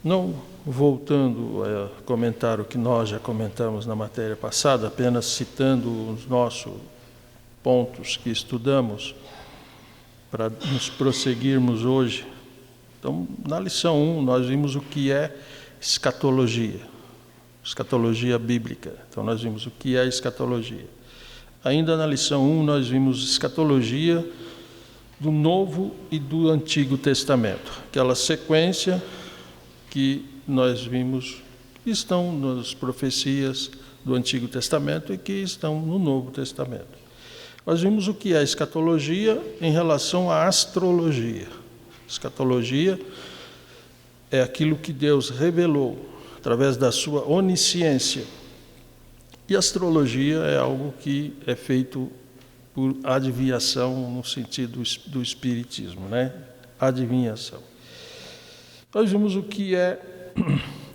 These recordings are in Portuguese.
Não voltando a comentar o que nós já comentamos na matéria passada, apenas citando os nossos pontos que estudamos para nos prosseguirmos hoje. Então, na lição 1, nós vimos o que é escatologia bíblica. Então, nós vimos o que é escatologia. Ainda na lição 1, nós vimos escatologia do Novo e do Antigo Testamento, aquela sequência que nós vimos que estão nas profecias do Antigo Testamento e que estão no Novo Testamento. Nós vimos o que é escatologia em relação à astrologia. Escatologia é aquilo que Deus revelou através da sua onisciência. E astrologia é algo que é feito por adivinhação no sentido do espiritismo, né? Adivinhação. Nós vimos o que é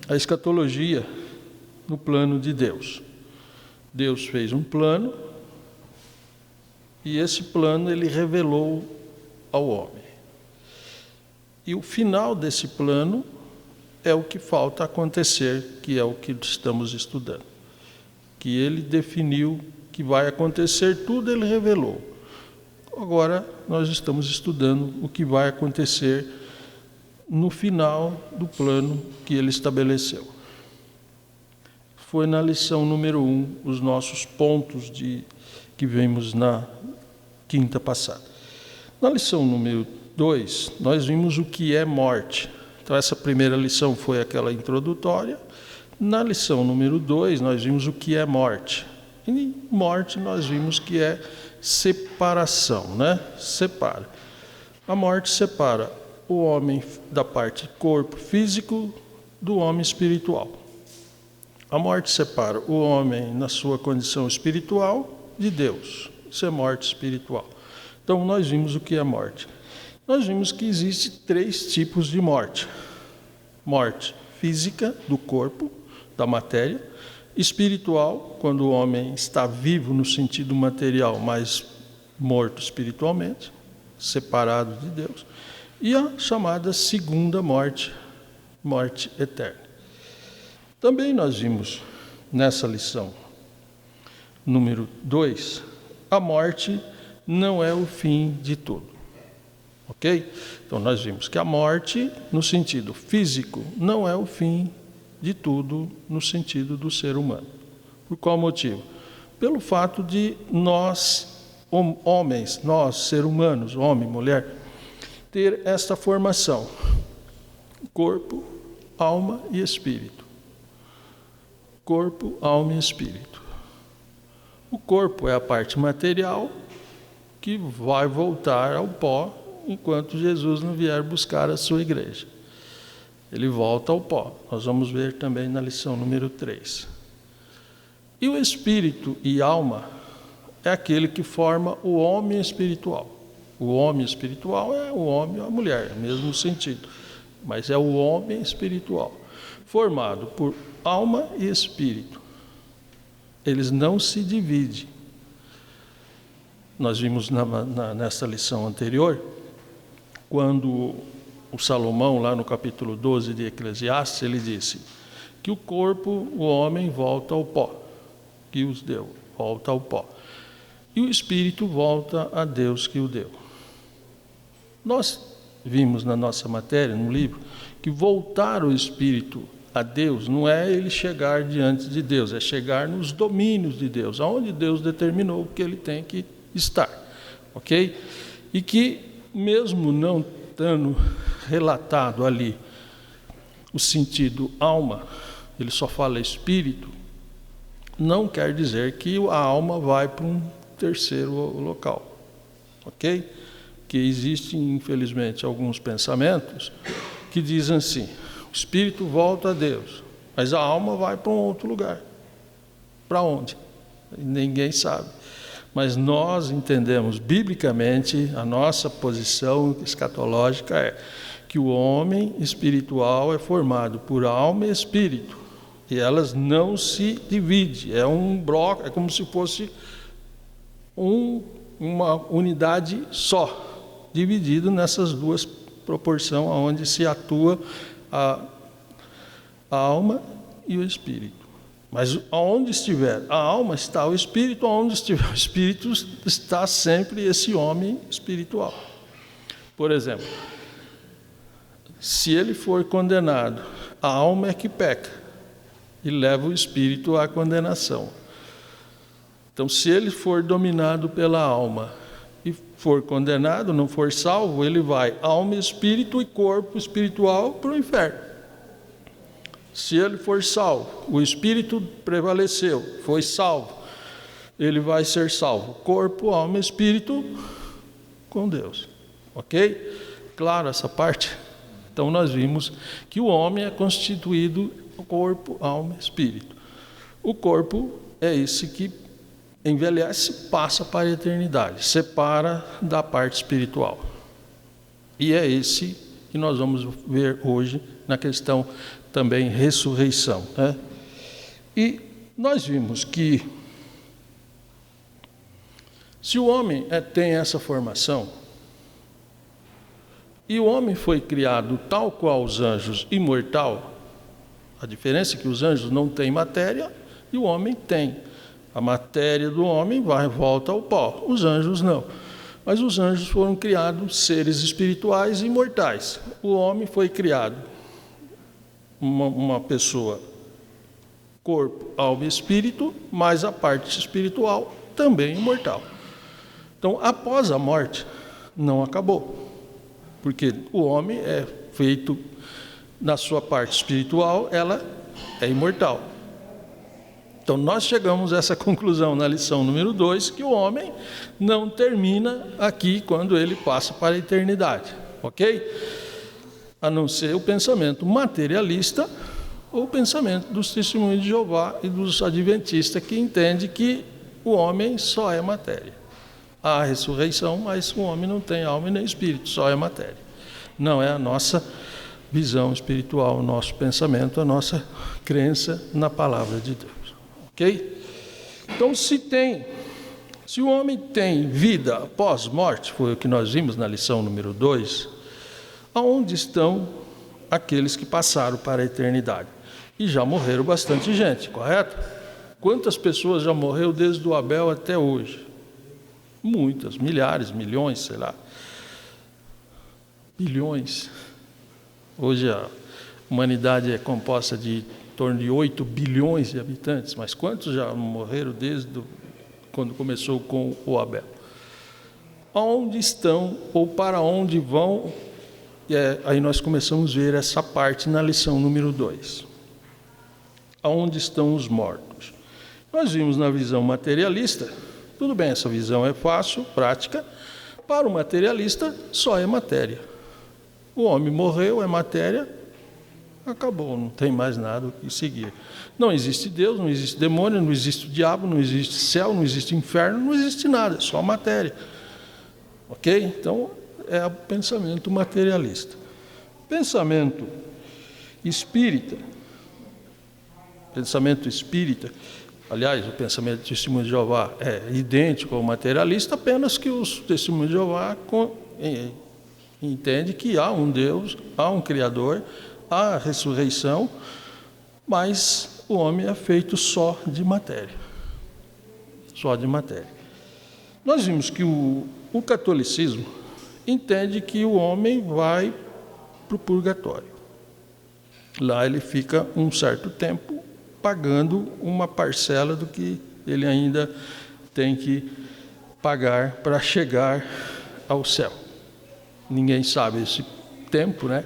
a escatologia no plano de Deus. Deus fez um plano e esse plano ele revelou ao homem. E o final desse plano é o que falta acontecer, que é o que estamos estudando. Que ele definiu que vai acontecer, tudo ele revelou. Agora nós estamos estudando o que vai acontecer no final do plano que ele estabeleceu. Foi na lição número 1, os nossos pontos que vimos na quinta passada. Na lição número 2, nós vimos o que é morte. Então, essa primeira lição foi aquela introdutória. Na lição número 2, nós vimos o que é morte. E morte nós vimos que é separação, né? Separa. A morte separa o homem da parte corpo físico do homem espiritual. A morte separa o homem na sua condição espiritual de Deus. Isso é morte espiritual. Então, nós vimos o que é morte. Nós vimos que existe 3 tipos de morte. Morte física, do corpo, da matéria. Espiritual, quando o homem está vivo no sentido material, mas morto espiritualmente, separado de Deus. E a chamada segunda morte, morte eterna. Também nós vimos nessa lição número 2, a morte não é o fim de tudo. Ok? Então nós vimos que a morte, no sentido físico, não é o fim de tudo no sentido do ser humano. Por qual motivo? Pelo fato de nós, homens, nós, seres humanos, homem, mulher, ter esta formação: corpo, alma e espírito. Corpo, alma e espírito. O corpo é a parte material que vai voltar ao pó enquanto Jesus não vier buscar a sua igreja. Ele volta ao pó. Nós vamos ver também na lição número 3. E o espírito e alma é aquele que forma o homem espiritual. O homem espiritual é o homem e a mulher, mesmo sentido. Mas é o homem espiritual, formado por alma e espírito. Eles não se dividem. Nós vimos nessa lição anterior, quando o Salomão, lá no capítulo 12 de Eclesiastes, ele disse que o corpo, o homem, volta ao pó, que os deu, volta ao pó. E o espírito volta a Deus que o deu. Nós vimos na nossa matéria, no livro, que voltar o espírito a Deus não é ele chegar diante de Deus, é chegar nos domínios de Deus, aonde Deus determinou que ele tem que estar, ok? E que, mesmo não estando relatado ali o sentido alma, ele só fala espírito, não quer dizer que a alma vai para um terceiro local, ok? Que existem, infelizmente, alguns pensamentos que dizem assim: o espírito volta a Deus, mas a alma vai para um outro lugar. Para onde? Ninguém sabe. Mas nós entendemos biblicamente, a nossa posição escatológica é que o homem espiritual é formado por alma e espírito, e elas não se dividem, é um bloco, é como se fosse uma unidade só, dividido nessas duas proporções, onde se atua a alma e o espírito. Mas aonde estiver a alma, está o espírito, aonde estiver o espírito, está sempre esse homem espiritual. Por exemplo, se ele for condenado, a alma é que peca e leva o espírito à condenação. Então, se ele for dominado pela alma e for condenado, não for salvo, ele vai alma, espírito e corpo espiritual para o inferno. Se ele for salvo, o espírito prevaleceu, foi salvo, ele vai ser salvo. Corpo, alma, espírito com Deus. Ok? Claro essa parte? Então nós vimos que o homem é constituído corpo, alma, espírito. O corpo é esse que envelhece, passa para a eternidade, separa da parte espiritual. E é esse que nós vamos ver hoje na questão também ressurreição, né? E nós vimos que se o homem tem essa formação, e o homem foi criado tal qual os anjos, imortal, a diferença é que os anjos não têm matéria e o homem tem. A matéria do homem volta ao pó, os anjos não. Mas os anjos foram criados seres espirituais e imortais. O homem foi criado uma pessoa, corpo, alma e espírito, mas a parte espiritual também imortal. Então, após a morte, não acabou, porque o homem é feito, na sua parte espiritual, ela é imortal. Então, nós chegamos a essa conclusão na lição número 2, que o homem não termina aqui quando ele passa para a eternidade, ok? A não ser o pensamento materialista ou o pensamento dos testemunhos de Jeová e dos adventistas, que entende que o homem só é matéria. Há a ressurreição, mas o homem não tem alma e nem espírito, só é matéria. Não é a nossa visão espiritual, o nosso pensamento, a nossa crença na palavra de Deus. Ok? Então, se o homem tem vida após morte, foi o que nós vimos na lição número 2, aonde estão aqueles que passaram para a eternidade? E já morreram bastante gente, correto? Quantas pessoas já morreram desde o Abel até hoje? Muitas, milhares, milhões, sei lá. Bilhões. Hoje a humanidade é composta de em torno de 8 bilhões de habitantes, mas quantos já morreram desde quando começou com o Abel? Onde estão ou para onde vão? Aí nós começamos a ver essa parte na lição número 2. Aonde estão os mortos? Nós vimos na visão materialista, tudo bem, essa visão é fácil, prática. Para o materialista, só é matéria. O homem morreu, é matéria, acabou, não tem mais nada o que seguir. Não existe Deus, não existe demônio, não existe diabo, não existe céu, não existe inferno, não existe nada, é só matéria. Ok? Então, é o pensamento materialista. Pensamento espírita, aliás, o pensamento do testemunho de Jeová é idêntico ao materialista, apenas que os testemunhos de Jeová entendem que há um Deus, há um Criador, há a ressurreição, mas o homem é feito só de matéria. Só de matéria. Nós vimos que o catolicismo entende que o homem vai para o purgatório. Lá ele fica um certo tempo pagando uma parcela do que ele ainda tem que pagar para chegar ao céu. Ninguém sabe esse tempo, né?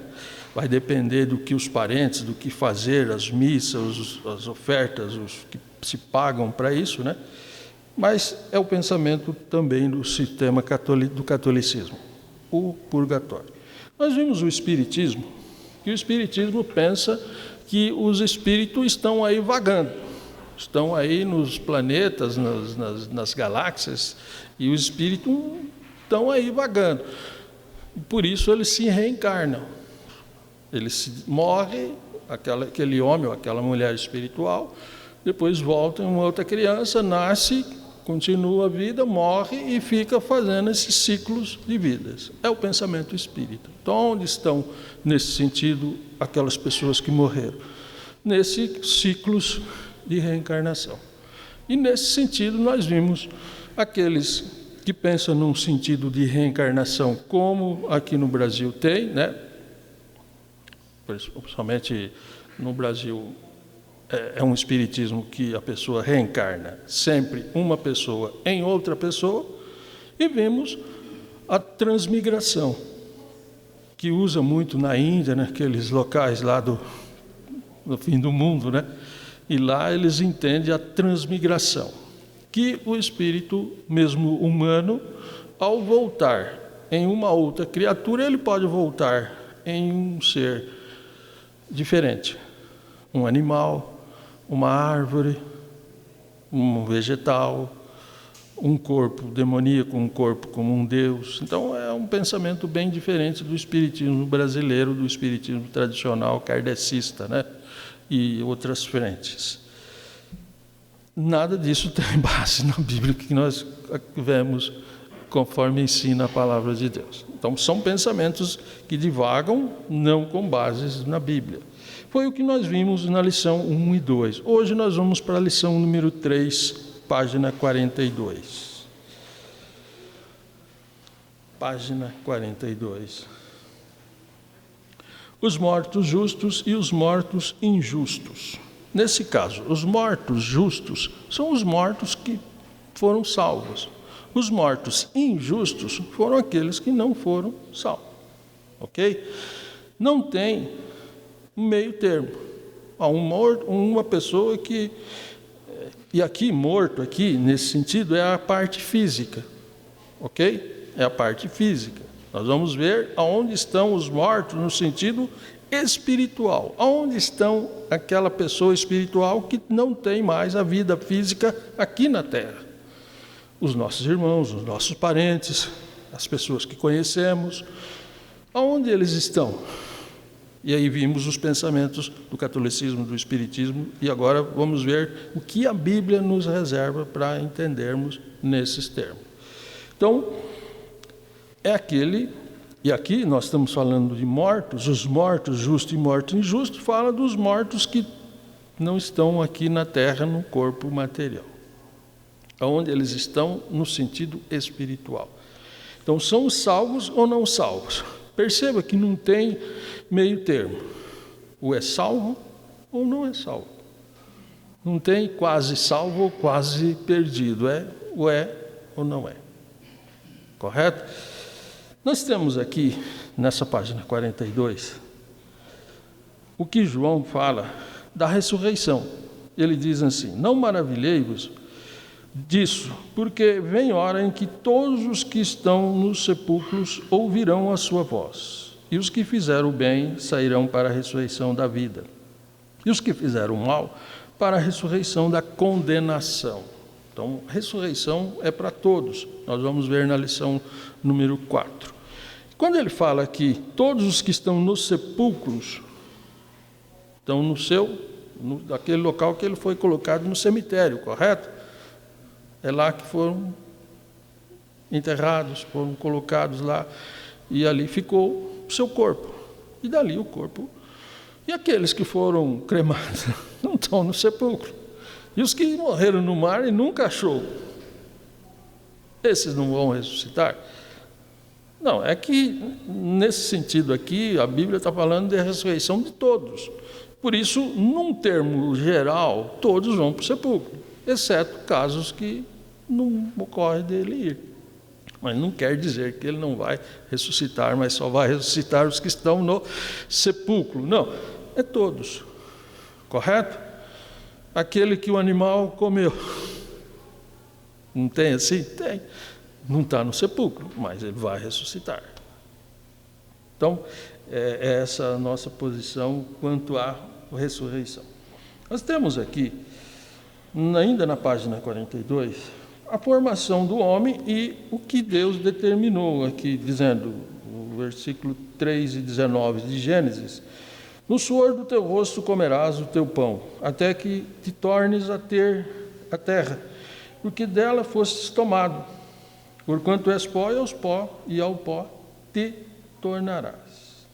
Vai depender do que os parentes, do que fazer, as missas, as ofertas, os que se pagam para isso, né? Mas é o pensamento também do sistema do catolicismo, o purgatório. Nós vimos o espiritismo, que o espiritismo pensa que os espíritos estão aí vagando, estão aí nos planetas, nas galáxias, e os espíritos estão aí vagando. Por isso eles se reencarnam. Eles morrem, aquele homem ou aquela mulher espiritual, depois volta uma outra criança, nasce, continua a vida, morre e fica fazendo esses ciclos de vidas. É o pensamento espírita. Então, onde estão, nesse sentido, aquelas pessoas que morreram? nesses ciclos de reencarnação. E nesse sentido nós vimos aqueles que pensam num sentido de reencarnação, como aqui no Brasil tem, né? Principalmente no Brasil é um espiritismo que a pessoa reencarna sempre uma pessoa em outra pessoa, e vemos a transmigração, que usa muito na Índia, naqueles locais lá do fim do mundo, né? E lá eles entendem a transmigração, que o espírito, mesmo humano, ao voltar em uma outra criatura, ele pode voltar em um ser diferente, um animal, uma árvore, um vegetal, um corpo demoníaco, um corpo como um Deus. Então é um pensamento bem diferente do espiritismo brasileiro, do espiritismo tradicional kardecista, né? E outras frentes. Nada disso tem base na Bíblia que nós vemos conforme ensina a palavra de Deus. Então são pensamentos que divagam, não com bases na Bíblia. Foi o que nós vimos na lição 1 e 2. Hoje nós vamos para a lição número 3, página 42. Página 42. Os mortos justos e os mortos injustos. Nesse caso, os mortos justos são os mortos que foram salvos. Os mortos injustos foram aqueles que não foram salvos. Ok? Não tem meio termo. Há uma pessoa que... E aqui, morto, aqui, nesse sentido, é a parte física. Ok? É a parte física. Nós vamos ver aonde estão os mortos no sentido espiritual. Aonde estão aquela pessoa espiritual que não tem mais a vida física aqui na Terra. Os nossos irmãos, os nossos parentes, as pessoas que conhecemos. Aonde eles estão? E aí vimos os pensamentos do catolicismo, do espiritismo, e agora vamos ver o que a Bíblia nos reserva para entendermos nesses termos. Então, é aquele, e aqui nós estamos falando de mortos, os mortos justos e mortos injustos, fala dos mortos que não estão aqui na terra, no corpo material. Onde eles estão no sentido espiritual. Então, são os salvos ou não salvos? Perceba que não tem meio termo. Ou é salvo ou não é salvo. Não tem quase salvo ou quase perdido. É ou não é. Correto? Nós temos aqui, nessa página 42, o que João fala da ressurreição. Ele diz assim: não maravilhei-vos disso, porque vem hora em que todos os que estão nos sepulcros ouvirão a sua voz, e os que fizeram o bem sairão para a ressurreição da vida, e os que fizeram o mal para a ressurreição da condenação. Então, ressurreição é para todos. Nós vamos ver na lição número 4. Quando ele fala aqui, todos os que estão nos sepulcros, estão naquele local que ele foi colocado no cemitério, correto? É lá que foram enterrados, foram colocados lá, e ali ficou o seu corpo. E dali o corpo. E aqueles que foram cremados não estão no sepulcro. E os que morreram no mar e nunca achou, esses não vão ressuscitar? Não, é que nesse sentido aqui, a Bíblia está falando de ressurreição de todos. Por isso, num termo geral, todos vão para o sepulcro, exceto casos que não ocorre dele ir. Mas não quer dizer que ele não vai ressuscitar, mas só vai ressuscitar os que estão no sepulcro. Não, é todos. Correto? Aquele que o animal comeu. Não tem assim? Tem. Não está no sepulcro, mas ele vai ressuscitar. Então, é essa a nossa posição quanto à ressurreição. Nós temos aqui, ainda na página 42, a formação do homem e o que Deus determinou aqui, dizendo, no versículo 3 e 19 de Gênesis: no suor do teu rosto comerás o teu pão, até que te tornes a ter a terra, porque dela fostes tomado. Porquanto és pó, e ao pó te tornarás.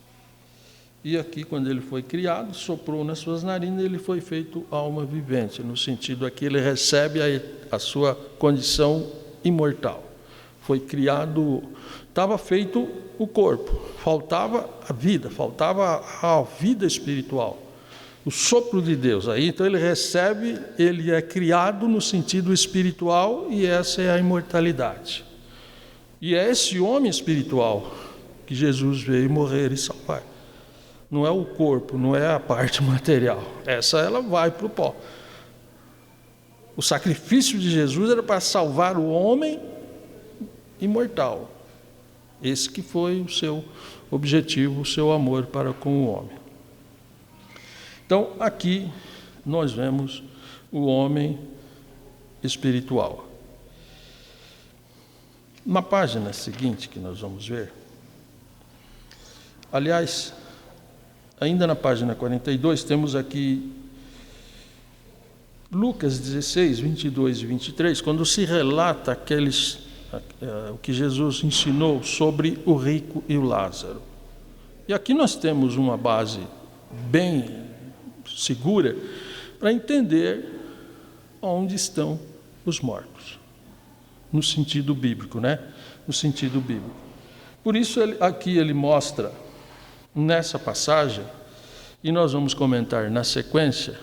E aqui, quando ele foi criado, soprou nas suas narinas, ele foi feito alma vivente, no sentido aqui ele recebe a sua condição imortal. Foi criado, estava feito o corpo, faltava a vida espiritual, o sopro de Deus. Aí, então ele recebe, ele é criado no sentido espiritual, e essa é a imortalidade. E é esse homem espiritual que Jesus veio morrer e salvar. Não é o corpo, não é a parte material. Essa ela vai para o pó. O sacrifício de Jesus era para salvar o homem imortal. Esse que foi o seu objetivo, o seu amor para com o homem. Então, aqui nós vemos o homem espiritual. Na página seguinte que nós vamos ver, aliás, ainda na página 42, temos aqui Lucas 16, 22 e 23, quando se relata o que Jesus ensinou sobre o rico e o Lázaro. E aqui nós temos uma base bem segura para entender onde estão os mortos, no sentido bíblico, né? No sentido bíblico. Por isso, aqui ele mostra, nessa passagem, e nós vamos comentar na sequência,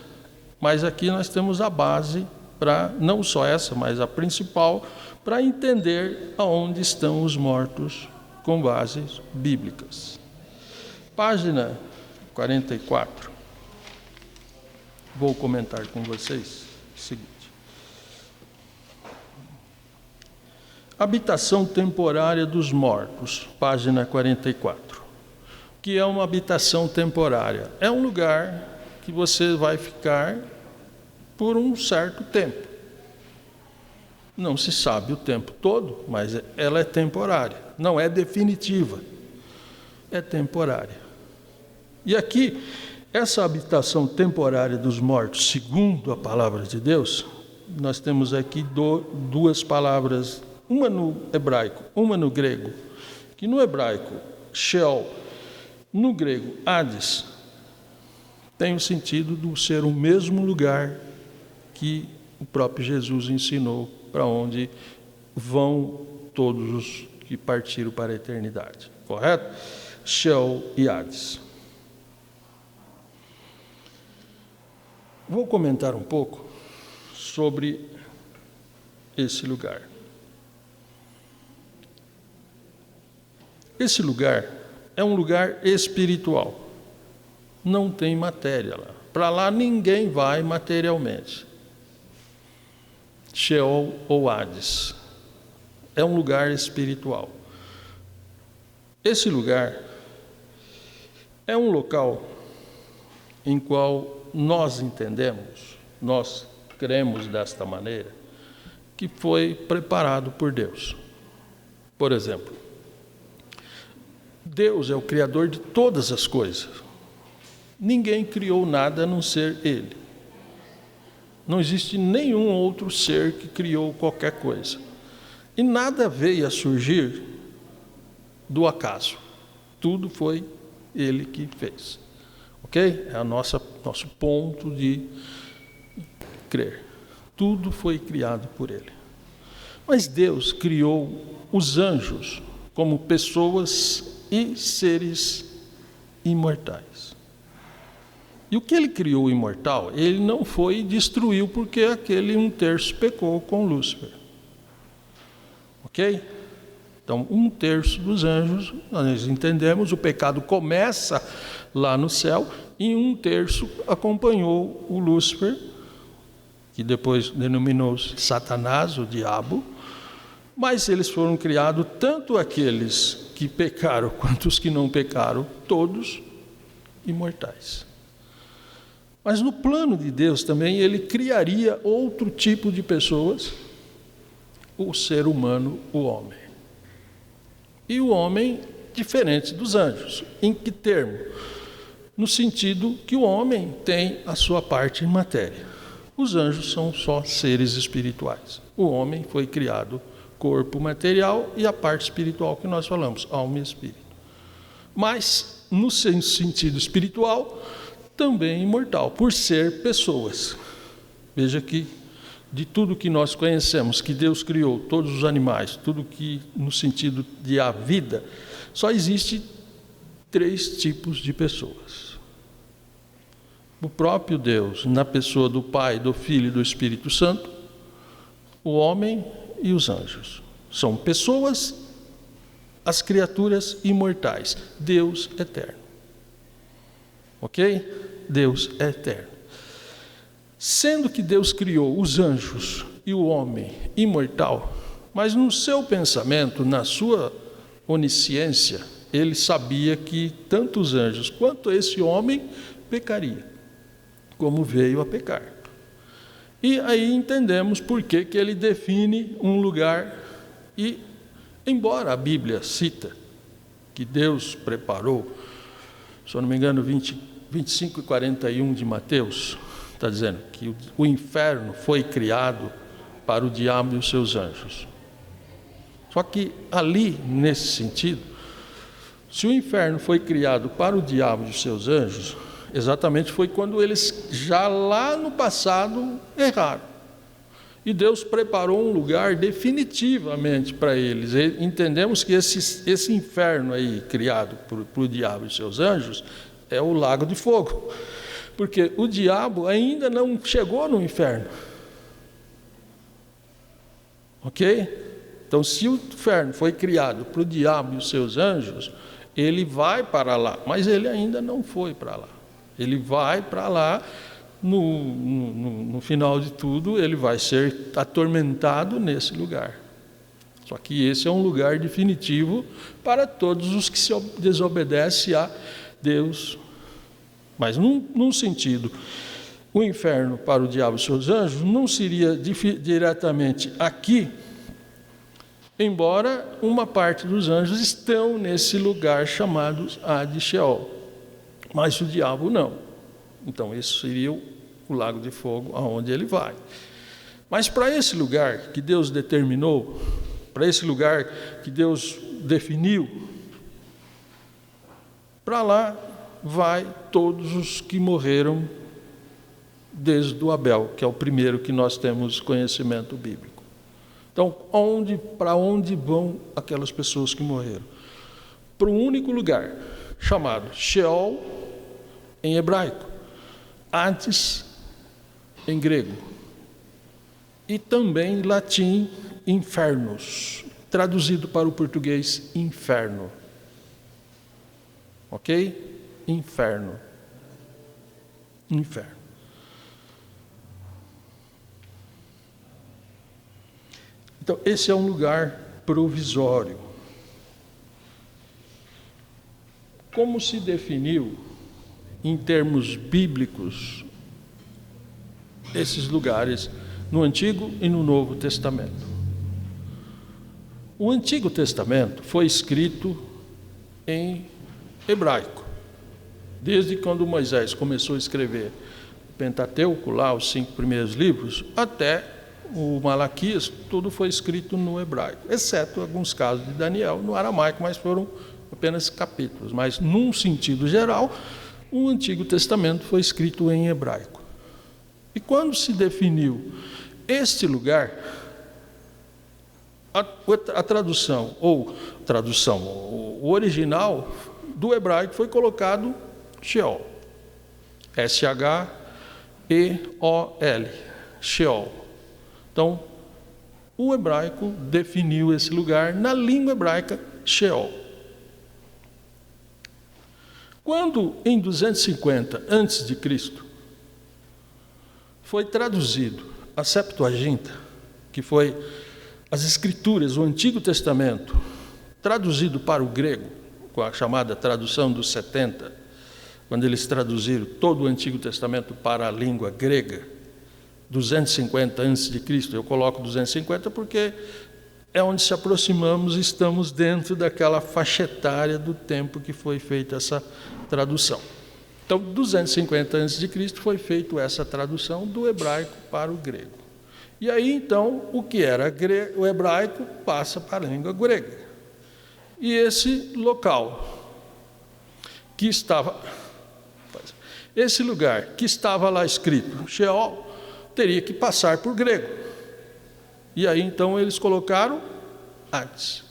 mas aqui nós temos a base para, não só essa, mas a principal, para entender aonde estão os mortos com bases bíblicas. Página 44. Vou comentar com vocês o seguinte. Habitação temporária dos mortos, página 44. O que é uma habitação temporária? É um lugar que você vai ficar por um certo tempo. Não se sabe o tempo todo, mas ela é temporária. Não é definitiva. É temporária. E aqui, essa habitação temporária dos mortos, segundo a palavra de Deus, nós temos aqui duas palavras, uma no hebraico, uma no grego. Que no hebraico, Sheol, no grego, Hades, tem o sentido de ser o mesmo lugar que o próprio Jesus ensinou, para onde vão todos os que partiram para a eternidade. Correto? Sheol e Hades. Vou comentar um pouco sobre esse lugar. Esse lugar é um lugar espiritual. Não tem matéria lá. Para lá ninguém vai materialmente. Sheol ou Hades. É um lugar espiritual. Esse lugar é um local em qual nós entendemos, nós cremos desta maneira, que foi preparado por Deus. Por exemplo, Deus é o Criador de todas as coisas. Ninguém criou nada a não ser Ele. Não existe nenhum outro ser que criou qualquer coisa. E nada veio a surgir do acaso. Tudo foi Ele que fez. Ok? É nosso ponto de crer. Tudo foi criado por Ele. Mas Deus criou os anjos como pessoas e seres imortais. E o que Ele criou imortal, Ele não foi e destruiu porque aquele 1/3 pecou com Lúcifer. Ok? Então, 1/3 dos anjos, nós entendemos, o pecado começa lá no céu, e 1/3 acompanhou o Lúcifer, que depois denominou-se Satanás, o diabo, mas eles foram criados, tanto aqueles que pecaram quanto os que não pecaram, todos imortais. Mas no plano de Deus também, Ele criaria outro tipo de pessoas, o ser humano, o homem. E o homem diferente dos anjos. Em que termo? No sentido que o homem tem a sua parte em matéria. Os anjos são só seres espirituais. O homem foi criado corpo material e a parte espiritual que nós falamos, alma e espírito. Mas no sentido espiritual, também imortal, por ser pessoas. Veja que de tudo que nós conhecemos, que Deus criou, todos os animais, tudo que no sentido de a vida, só existe 3 tipos de pessoas. O próprio Deus, na pessoa do Pai, do Filho e do Espírito Santo, o homem e os anjos. São pessoas, as criaturas imortais. Deus eterno. Ok? Deus é eterno. Sendo que Deus criou os anjos e o homem imortal, mas no seu pensamento, na sua onisciência, ele sabia que tanto os anjos quanto esse homem pecaria, como veio a pecar. E aí entendemos por que ele define um lugar, e embora a Bíblia cita que Deus preparou, se eu não me engano, 25 e 41 de Mateus, está dizendo que o inferno foi criado para o diabo e os seus anjos. Só que ali, nesse sentido, se o inferno foi criado para o diabo e os seus anjos, exatamente foi quando eles já lá no passado erraram. E Deus preparou um lugar definitivamente para eles. E entendemos que esse inferno aí criado para o diabo e seus anjos é o lago de fogo. Porque o diabo ainda não chegou no inferno. Ok? Então, se o inferno foi criado para o diabo e os seus anjos, ele vai para lá, mas ele ainda não foi para lá. Ele vai para lá, no final de tudo, ele vai ser atormentado nesse lugar. Só que esse é um lugar definitivo para todos os que se desobedecem a Deus. Mas num sentido, o inferno para o diabo e seus anjos não seria diretamente aqui, embora uma parte dos anjos estão nesse lugar chamado Hades, Sheol, mas o diabo não. Então esse seria o lago de fogo aonde ele vai. Mas para esse lugar que Deus determinou, para esse lugar que Deus definiu, para lá vai todos os que morreram desde o Abel, que é o primeiro que nós temos conhecimento bíblico. Então, para onde vão aquelas pessoas que morreram? Para um único lugar, chamado Sheol, em hebraico, Hades, em grego, e também em latim, infernos, traduzido para o português, inferno. Ok? Inferno. Inferno. Então, esse é um lugar provisório. Como se definiu, em termos bíblicos, esses lugares no Antigo e no Novo Testamento? O Antigo Testamento foi escrito em hebraico. Desde quando Moisés começou a escrever o Pentateuco, lá os 5 primeiros livros, até o Malaquias, tudo foi escrito no hebraico, exceto alguns casos de Daniel no aramaico, mas foram apenas capítulos. Mas, num sentido geral, o Antigo Testamento foi escrito em hebraico. E quando se definiu este lugar, a tradução, o original do hebraico foi colocado Sheol, S-H-E-O-L, Sheol. Então, o hebraico definiu esse lugar na língua hebraica Sheol. Quando, em 250 a.C., foi traduzido a Septuaginta, que foi as Escrituras, o Antigo Testamento, traduzido para o grego, com a chamada tradução dos 70, quando eles traduziram todo o Antigo Testamento para a língua grega, 250 a.C., eu coloco 250 porque é onde se aproximamos, estamos dentro daquela faixa etária do tempo que foi feita essa tradução. Então, 250 a.C. foi feita essa tradução do hebraico para o grego. E aí, então, o que era o hebraico passa para a língua grega. E esse local, que estava... Esse lugar que estava lá escrito, Sheol, teria que passar por grego. E aí, então, eles colocaram Hades.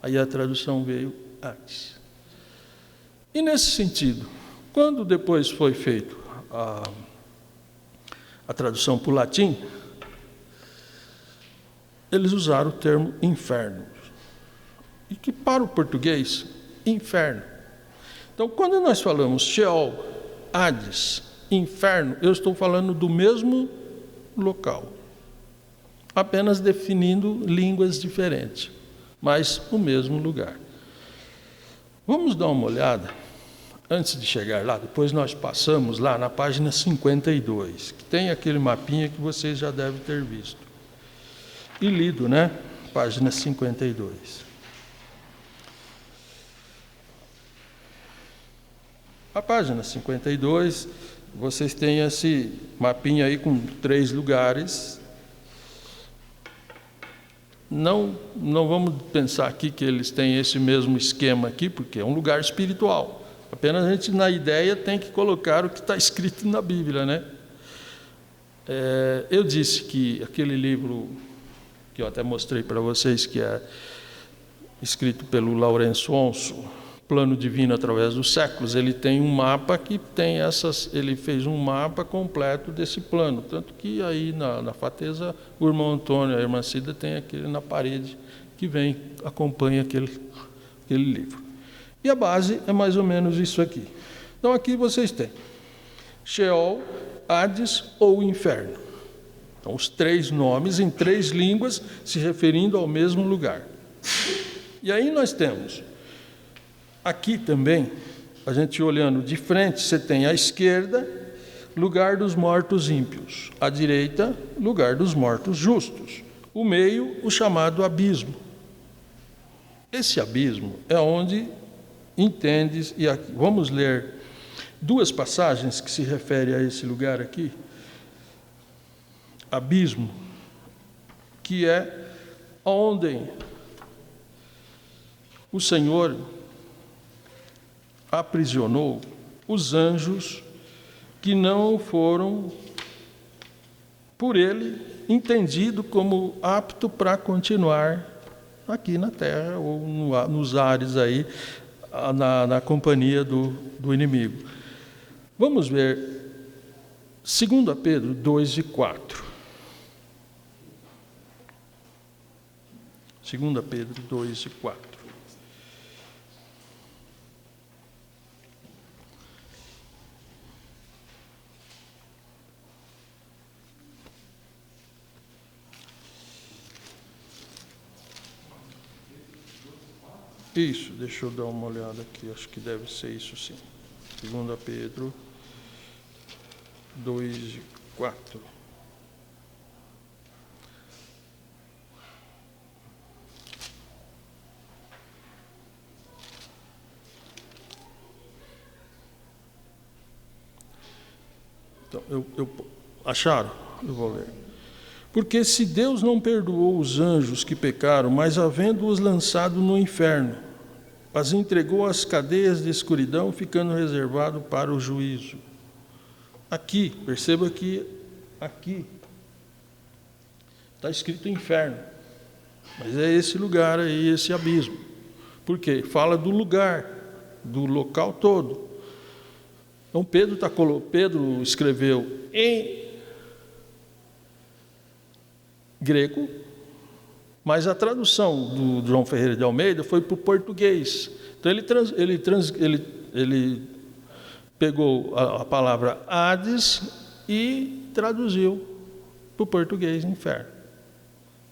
Aí a tradução veio Hades. E nesse sentido, quando depois foi feito a tradução para o latim, eles usaram o termo inferno. E que para o português, inferno. Então, quando nós falamos Sheol, Hades, inferno, eu estou falando do mesmo local, apenas definindo línguas diferentes, mas o mesmo lugar. Vamos dar uma olhada, antes de chegar lá, depois nós passamos lá na página 52, que tem aquele mapinha que vocês já devem ter visto e lido, né? Página 52. A página 52, vocês têm esse mapinha aí com 3 lugares. Não vamos pensar aqui que eles têm esse mesmo esquema aqui, porque é um lugar espiritual. Apenas a gente, na ideia, tem que colocar o que está escrito na Bíblia, né? Eu disse que aquele livro, que eu até mostrei para vocês, que é escrito pelo Lourenço Onso, Plano Divino através dos séculos, ele tem um mapa que tem ele fez um mapa completo desse plano, tanto que aí na Fateza o irmão Antônio, a irmã Cida, tem aquele na parede que acompanha aquele livro. E a base é mais ou menos isso aqui. Então aqui vocês têm Sheol, Hades ou Inferno. Então os 3 nomes em 3 línguas se referindo ao mesmo lugar. E aí nós temos aqui também, a gente olhando de frente, você tem à esquerda, lugar dos mortos ímpios. À direita, lugar dos mortos justos. O meio, o chamado abismo. Esse abismo é onde entendes, e aqui, vamos ler 2 passagens que se referem a esse lugar aqui. Abismo, que é onde o Senhor aprisionou os anjos que não foram, por ele, entendido como apto para continuar aqui na terra ou nos ares aí, na companhia do inimigo. Vamos ver 2 Pedro 2 e 4. 2 Pedro 2 e 4. Isso, deixa eu dar uma olhada aqui, acho que deve ser isso sim. 2 Pedro 2 e 4. Então, acharam? Eu vou ler. Porque se Deus não perdoou os anjos que pecaram, mas havendo-os lançado no inferno, as entregou às cadeias de escuridão, ficando reservado para o juízo. Aqui, perceba que aqui está escrito inferno, mas é esse lugar aí, esse abismo. Por quê? Fala do lugar, do local todo. Então Pedro escreveu em grego, mas a tradução do João Ferreira de Almeida foi para o português. Então ele pegou a palavra Hades e traduziu para o português inferno.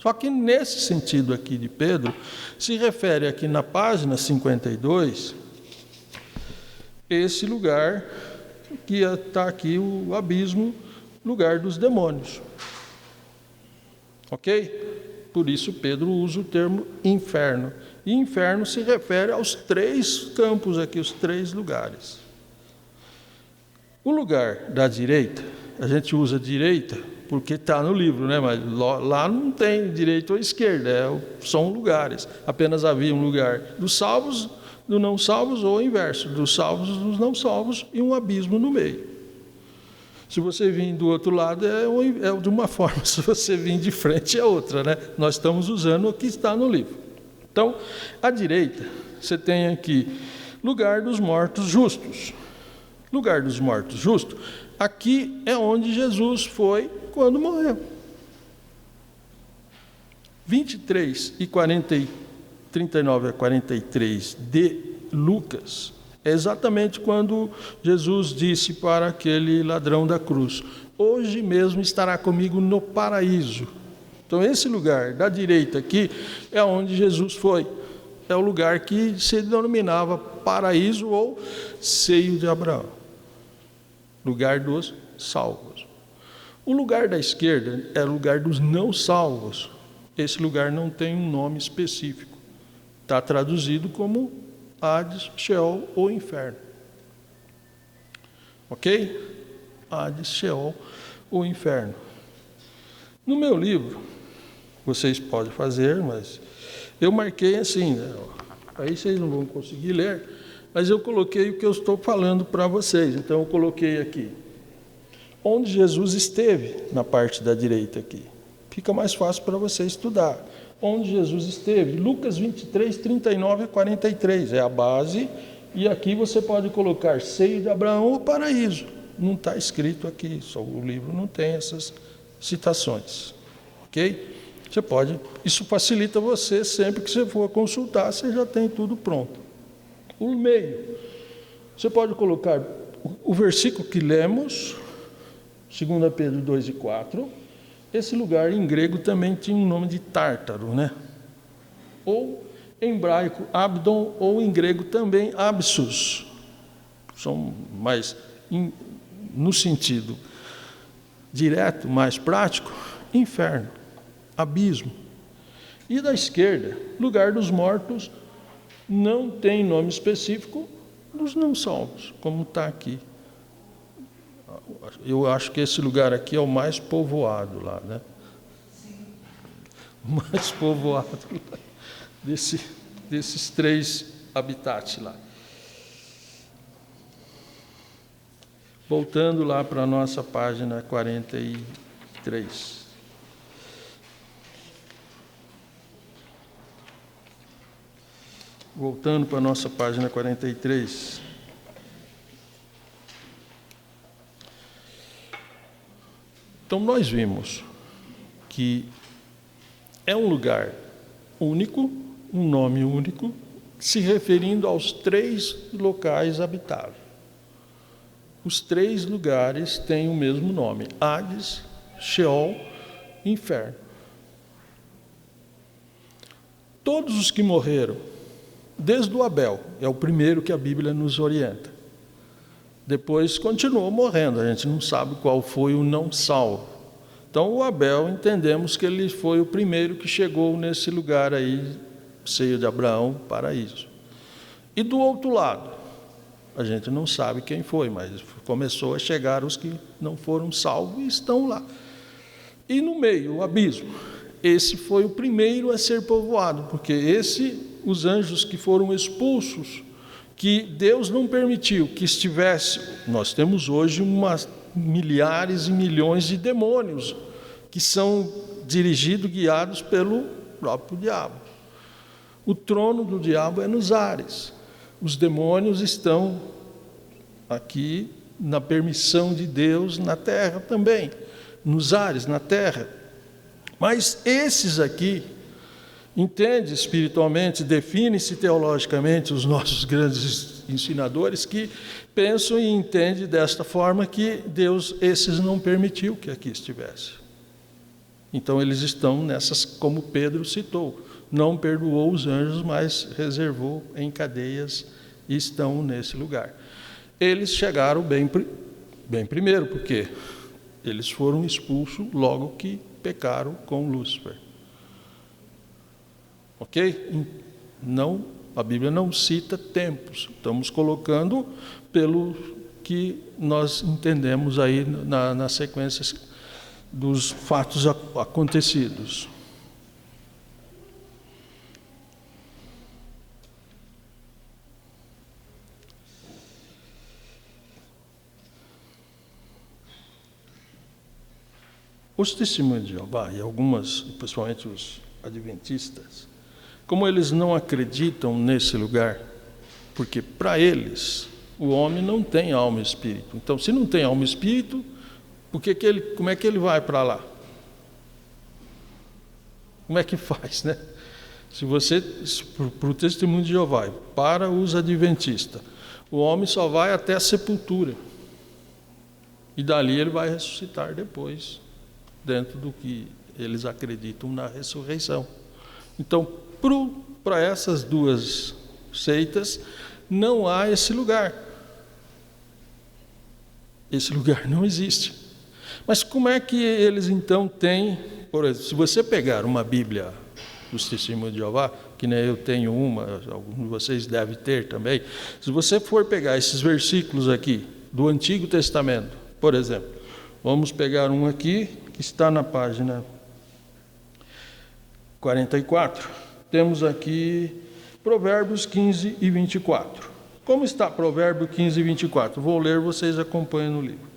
Só que nesse sentido aqui de Pedro, se refere aqui na página 52, esse lugar que está aqui, o abismo, lugar dos demônios. Ok? Por isso Pedro usa o termo inferno. E inferno se refere aos 3 campos aqui, os 3 lugares. O lugar da direita, a gente usa direita porque está no livro, né? Mas lá não tem direita ou esquerda, são lugares. Apenas havia um lugar dos salvos, dos não salvos, ou o inverso, dos salvos dos não salvos, e um abismo no meio. Se você vir do outro lado, é de uma forma, se você vir de frente, é outra, né? Nós estamos usando o que está no livro. Então, à direita, você tem aqui lugar dos mortos justos. Lugar dos mortos justos, aqui é onde Jesus foi quando morreu. 23 e 39 a 43 de Lucas, é exatamente quando Jesus disse para aquele ladrão da cruz: hoje mesmo estará comigo no paraíso. Então esse lugar da direita aqui é onde Jesus foi. É o lugar que se denominava paraíso ou seio de Abraão. Lugar dos salvos. O lugar da esquerda é o lugar dos não salvos. Esse lugar não tem um nome específico. Está traduzido como Hades, Sheol ou Inferno. Ok? Hades, Sheol ou Inferno. No meu livro, vocês podem fazer, mas eu marquei assim, né? Aí vocês não vão conseguir ler, mas eu coloquei o que eu estou falando para vocês. Então eu coloquei aqui, onde Jesus esteve, na parte da direita aqui. Fica mais fácil para você estudar. Onde Jesus esteve, Lucas 23, 39 a 43, é a base, e aqui você pode colocar seio de Abraão ou paraíso. Não está escrito aqui, só o livro não tem essas citações. Ok? Você pode, isso facilita você, sempre que você for consultar, você já tem tudo pronto. O meio, você pode colocar o versículo que lemos, 2 Pedro 2 e 4, esse lugar em grego também tinha um nome de Tártaro, né? Ou em hebraico Abdon, ou em grego também Abssus. São mais, no sentido direto, mais prático, inferno, abismo. E da esquerda, lugar dos mortos, não tem nome específico dos não salvos, como está aqui. Eu acho que esse lugar aqui é o mais povoado lá, né? O mais povoado lá, desses 3 habitats lá. Voltando lá para a nossa página 43. Voltando para a nossa página 43. Então, nós vimos que é um lugar único, um nome único, se referindo aos 3 locais habitáveis. Os 3 lugares têm o mesmo nome: Hades, Sheol, Inferno. Todos os que morreram, desde o Abel, é o primeiro que a Bíblia nos orienta. Depois continuou morrendo, a gente não sabe qual foi o não salvo. Então o Abel, entendemos que ele foi o primeiro que chegou nesse lugar aí, seio de Abraão, paraíso. E do outro lado, a gente não sabe quem foi, mas começou a chegar os que não foram salvos e estão lá. E no meio, o abismo. Esse foi o primeiro a ser povoado, porque os anjos que foram expulsos, que Deus não permitiu que estivesse. Nós temos hoje milhares e milhões de demônios que são dirigidos, guiados pelo próprio diabo. O trono do diabo é nos ares. Os demônios estão aqui na permissão de Deus na terra também, nos ares, na terra. Mas esses aqui, entende espiritualmente, define-se teologicamente os nossos grandes ensinadores que pensam e entendem desta forma que Deus esses não permitiu que aqui estivesse. Então eles estão nessas, como Pedro citou, não perdoou os anjos, mas reservou em cadeias e estão nesse lugar. Eles chegaram bem primeiro, porque eles foram expulsos logo que pecaram com Lúcifer. Ok? Não, a Bíblia não cita tempos. Estamos colocando pelo que nós entendemos aí na sequência dos fatos acontecidos. Os testemunhos de Jeová, e algumas, principalmente os adventistas, como eles não acreditam nesse lugar, porque para eles o homem não tem alma e espírito. Então, se não tem alma e espírito, como é que ele vai para lá? Como é que faz, né? Se você, para o testemunho de Jeová, para os adventistas, o homem só vai até a sepultura. E dali ele vai ressuscitar depois, dentro do que eles acreditam na ressurreição. Então, para essas duas seitas, não há esse lugar. Esse lugar não existe. Mas como é que eles então têm, por exemplo, se você pegar uma Bíblia dos Testemunhos de Jeová, que nem eu tenho uma, alguns de vocês devem ter também, se você for pegar esses versículos aqui do Antigo Testamento, por exemplo, vamos pegar um aqui que está na página 44. Temos aqui Provérbios 15 e 24. Como está Provérbio 15 e 24? Vou ler, vocês acompanham no livro.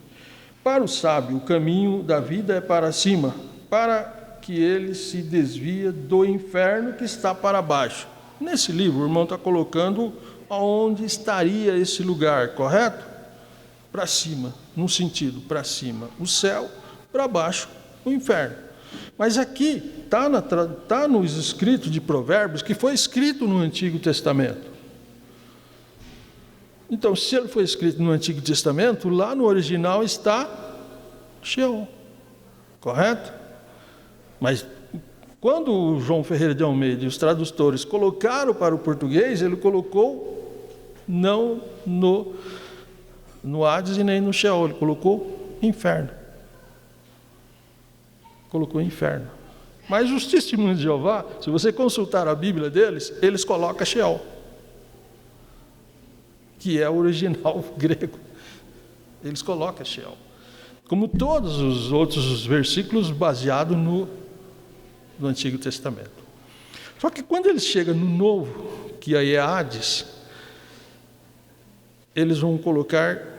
Para o sábio, o caminho da vida é para cima, para que ele se desvia do inferno que está para baixo. Nesse livro, o irmão está colocando aonde estaria esse lugar, correto? Para cima, no sentido, para cima, o céu, para baixo, o inferno. Mas aqui está nos escritos de Provérbios, que foi escrito no Antigo Testamento. Então, se ele foi escrito no Antigo Testamento, lá no original está Sheol, correto? Mas quando o João Ferreira de Almeida e os tradutores colocaram para o português, ele colocou não no Hades e nem no Sheol, ele colocou inferno. Colocou inferno. Mas os testemunhos de Jeová, se você consultar a Bíblia deles, eles colocam Sheol, que é o original grego. Eles colocam Sheol. Como todos os outros versículos baseados no Antigo Testamento. Só que quando eles chegam no Novo, que aí é Hades, eles vão colocar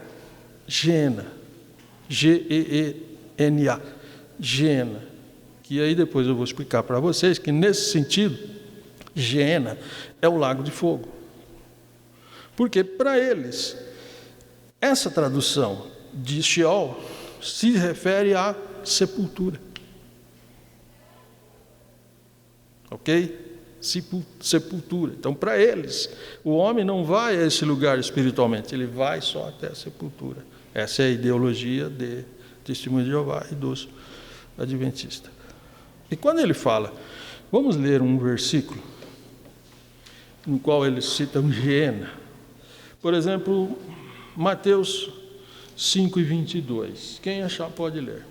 Gena, G-E-E-N-A, Gena, que aí depois eu vou explicar para vocês que nesse sentido, Gena é o lago de fogo. Porque para eles, essa tradução de Sheol se refere à sepultura. Ok? Sepultura. Então, para eles, o homem não vai a esse lugar espiritualmente, ele vai só até a sepultura. Essa é a ideologia de Testemunho de Jeová e dos adventistas. E quando ele fala, vamos ler um versículo no qual eles citam Gena. Por exemplo, Mateus 5 e 22. Quem achar pode ler.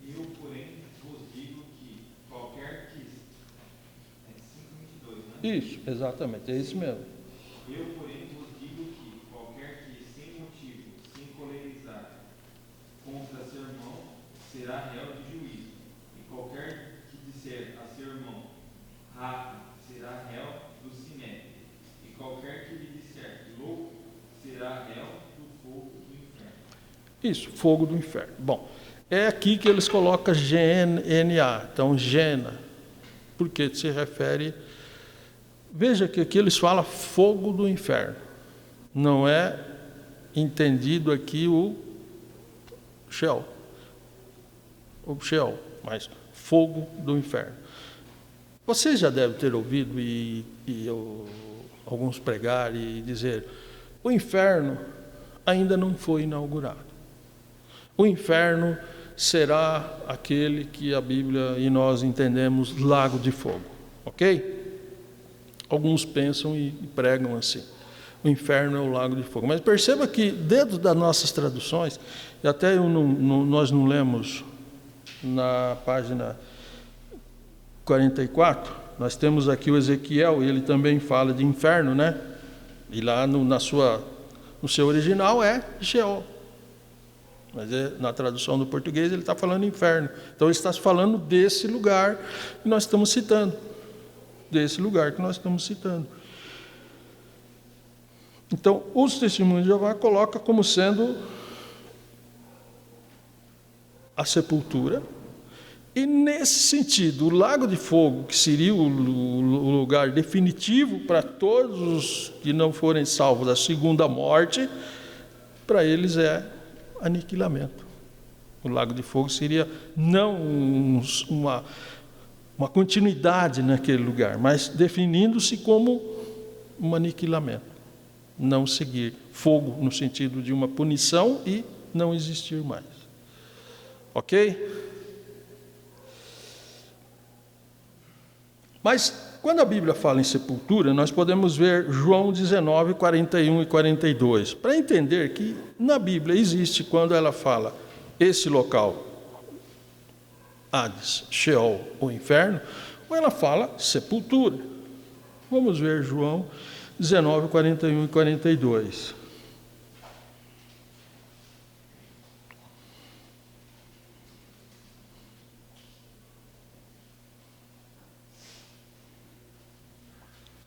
Eu, porém, vos digo que qualquer que... É 5:22, né? Isso, exatamente, é isso mesmo. Eu, porém, vos digo que qualquer que, sem motivo, se encolerizar contra seu irmão, será réu de juízo. E qualquer que disser a seu irmão, raca, será réu do sinédrio. E qualquer que lhe disser louco, será réu do fogo do inferno. Isso, fogo do inferno. Bom, é aqui que eles colocam G-N-A, então Gena, porque se refere... Veja que aqui eles falam fogo do inferno. Não é entendido aqui o Sheol. O Sheol, mas fogo do inferno. Vocês já devem ter ouvido alguns pregar e dizer, o inferno ainda não foi inaugurado. O inferno será aquele que a Bíblia e nós entendemos lago de fogo. Ok? Alguns pensam e pregam assim. O inferno é o lago de fogo. Mas perceba que dentro das nossas traduções, e até nós não lemos na página 44, nós temos aqui o Ezequiel, e ele também fala de inferno, né? E lá no seu original é Sheol. Mas na tradução do português ele está falando inferno. Então ele está falando desse lugar que nós estamos citando. Então, os testemunhos de Jeová coloca como sendo a sepultura. E nesse sentido, o lago de fogo, que seria o lugar definitivo para todos os que não forem salvos da segunda morte, para eles é aniquilamento. O lago de fogo seria não uma continuidade naquele lugar, mas definindo-se como um aniquilamento. Não seguir. Fogo no sentido de uma punição e não existir mais. Ok? Mas, quando a Bíblia fala em sepultura, nós podemos ver João 19, 41 e 42, para entender que na Bíblia existe, quando ela fala esse local, Hades, Sheol ou inferno, ou ela fala sepultura. Vamos ver João 19, 41 e 42.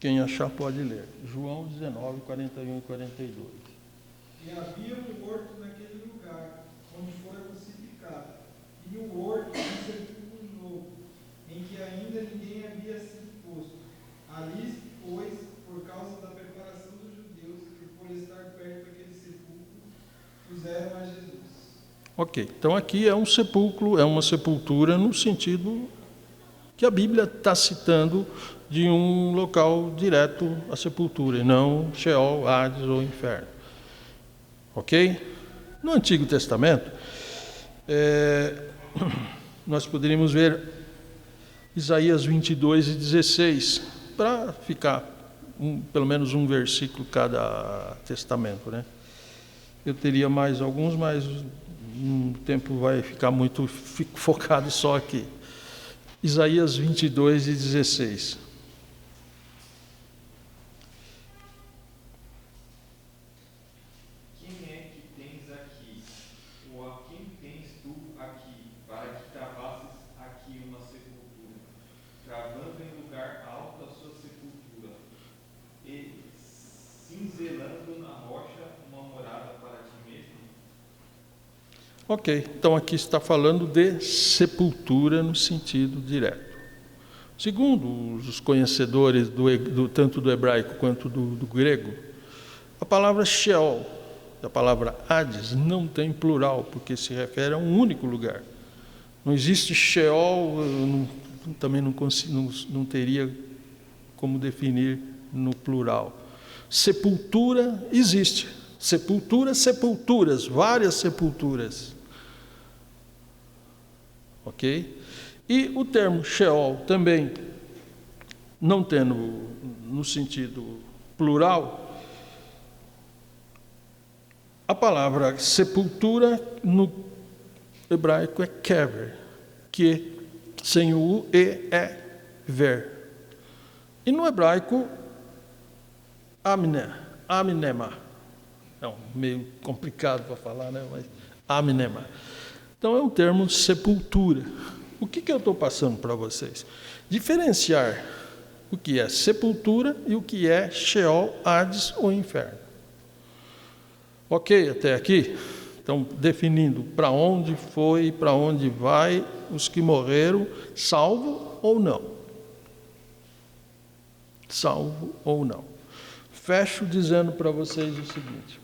Quem achar pode ler. João 19, 41 e 42. E havia um horto naquele lugar, onde fora crucificado, e um horto, um sepulcro novo, em que ainda ninguém havia sido posto. Ali, pois, por causa da preparação dos judeus, e por estar perto daquele sepulcro, puseram a Jesus. Ok, então aqui é um sepulcro, é uma sepultura no sentido que a Bíblia está citando de um local direto à sepultura, e não Sheol, Hades ou inferno. Ok? No Antigo Testamento, nós poderíamos ver Isaías 22 e 16, para ficar pelo menos um versículo cada testamento, né? Eu teria mais alguns, mas o tempo vai ficar muito focado só aqui. Isaías 22 e 16. Ok, então aqui está falando de sepultura no sentido direto. Segundo os conhecedores tanto do hebraico quanto do grego, a palavra Sheol, a palavra Hades, não tem plural, porque se refere a um único lugar. Não existe Sheol, também não teria como definir no plural. Sepultura existe. Sepultura, sepulturas, várias sepulturas. Ok? E o termo Sheol também, não tendo no sentido plural, a palavra sepultura no hebraico é kever, que sem o U, E, é ver. E no hebraico, amnema. É meio complicado para falar, né? Mas amnema. Então, é um termo sepultura. O que eu estou passando para vocês? Diferenciar o que é sepultura e o que é Sheol, Hades ou inferno. Ok, até aqui? Então, definindo para onde foi e para onde vai os que morreram, salvo ou não. Salvo ou não. Fecho dizendo para vocês o seguinte.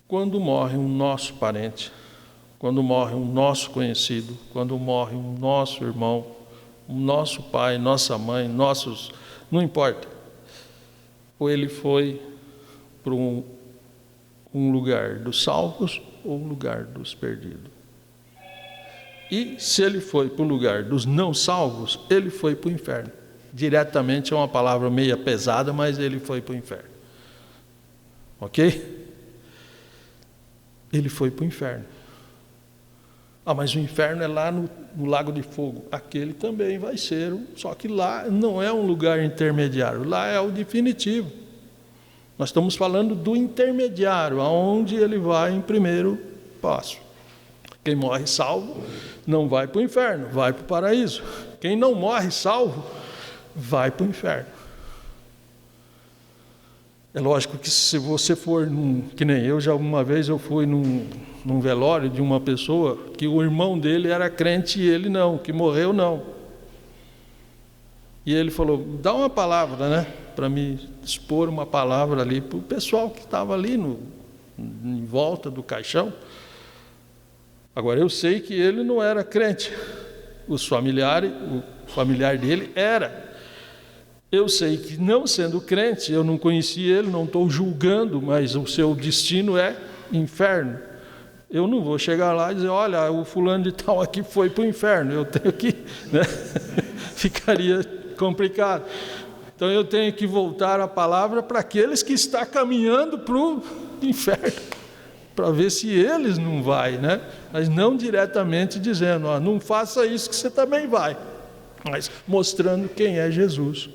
Quando morre um nosso parente, quando morre um nosso conhecido, quando morre um nosso irmão, um nosso pai, nossa mãe, não importa, ou ele foi para um lugar dos salvos ou um lugar dos perdidos. E se ele foi para o lugar dos não salvos, ele foi para o inferno. Diretamente é uma palavra meio pesada, mas ele foi para o inferno. Ok? Ele foi para o inferno. Ah, mas o inferno é lá no lago de fogo. Aquele também vai ser, só que lá não é um lugar intermediário, lá é o definitivo. Nós estamos falando do intermediário, aonde ele vai em primeiro passo. Quem morre salvo não vai para o inferno, vai para o paraíso. Quem não morre salvo, vai para o inferno. É lógico que se você for, que nem eu, já uma vez eu fui num velório de uma pessoa que o irmão dele era crente e ele não, que morreu não. E ele falou, dá uma palavra, né, para me expor uma palavra ali para o pessoal que estava ali em volta do caixão. Agora, eu sei que ele não era crente, o familiar dele era. Eu sei que, não sendo crente, eu não conheci ele, não estou julgando, mas o seu destino é inferno. Eu não vou chegar lá e dizer, olha, o fulano de tal aqui foi para o inferno, eu tenho que, né? Ficaria complicado. Então eu tenho que voltar a palavra para aqueles que estão caminhando para o inferno, para ver se eles não vão, né? Mas não diretamente dizendo, ó, não faça isso que você também vai, mas mostrando quem é Jesus,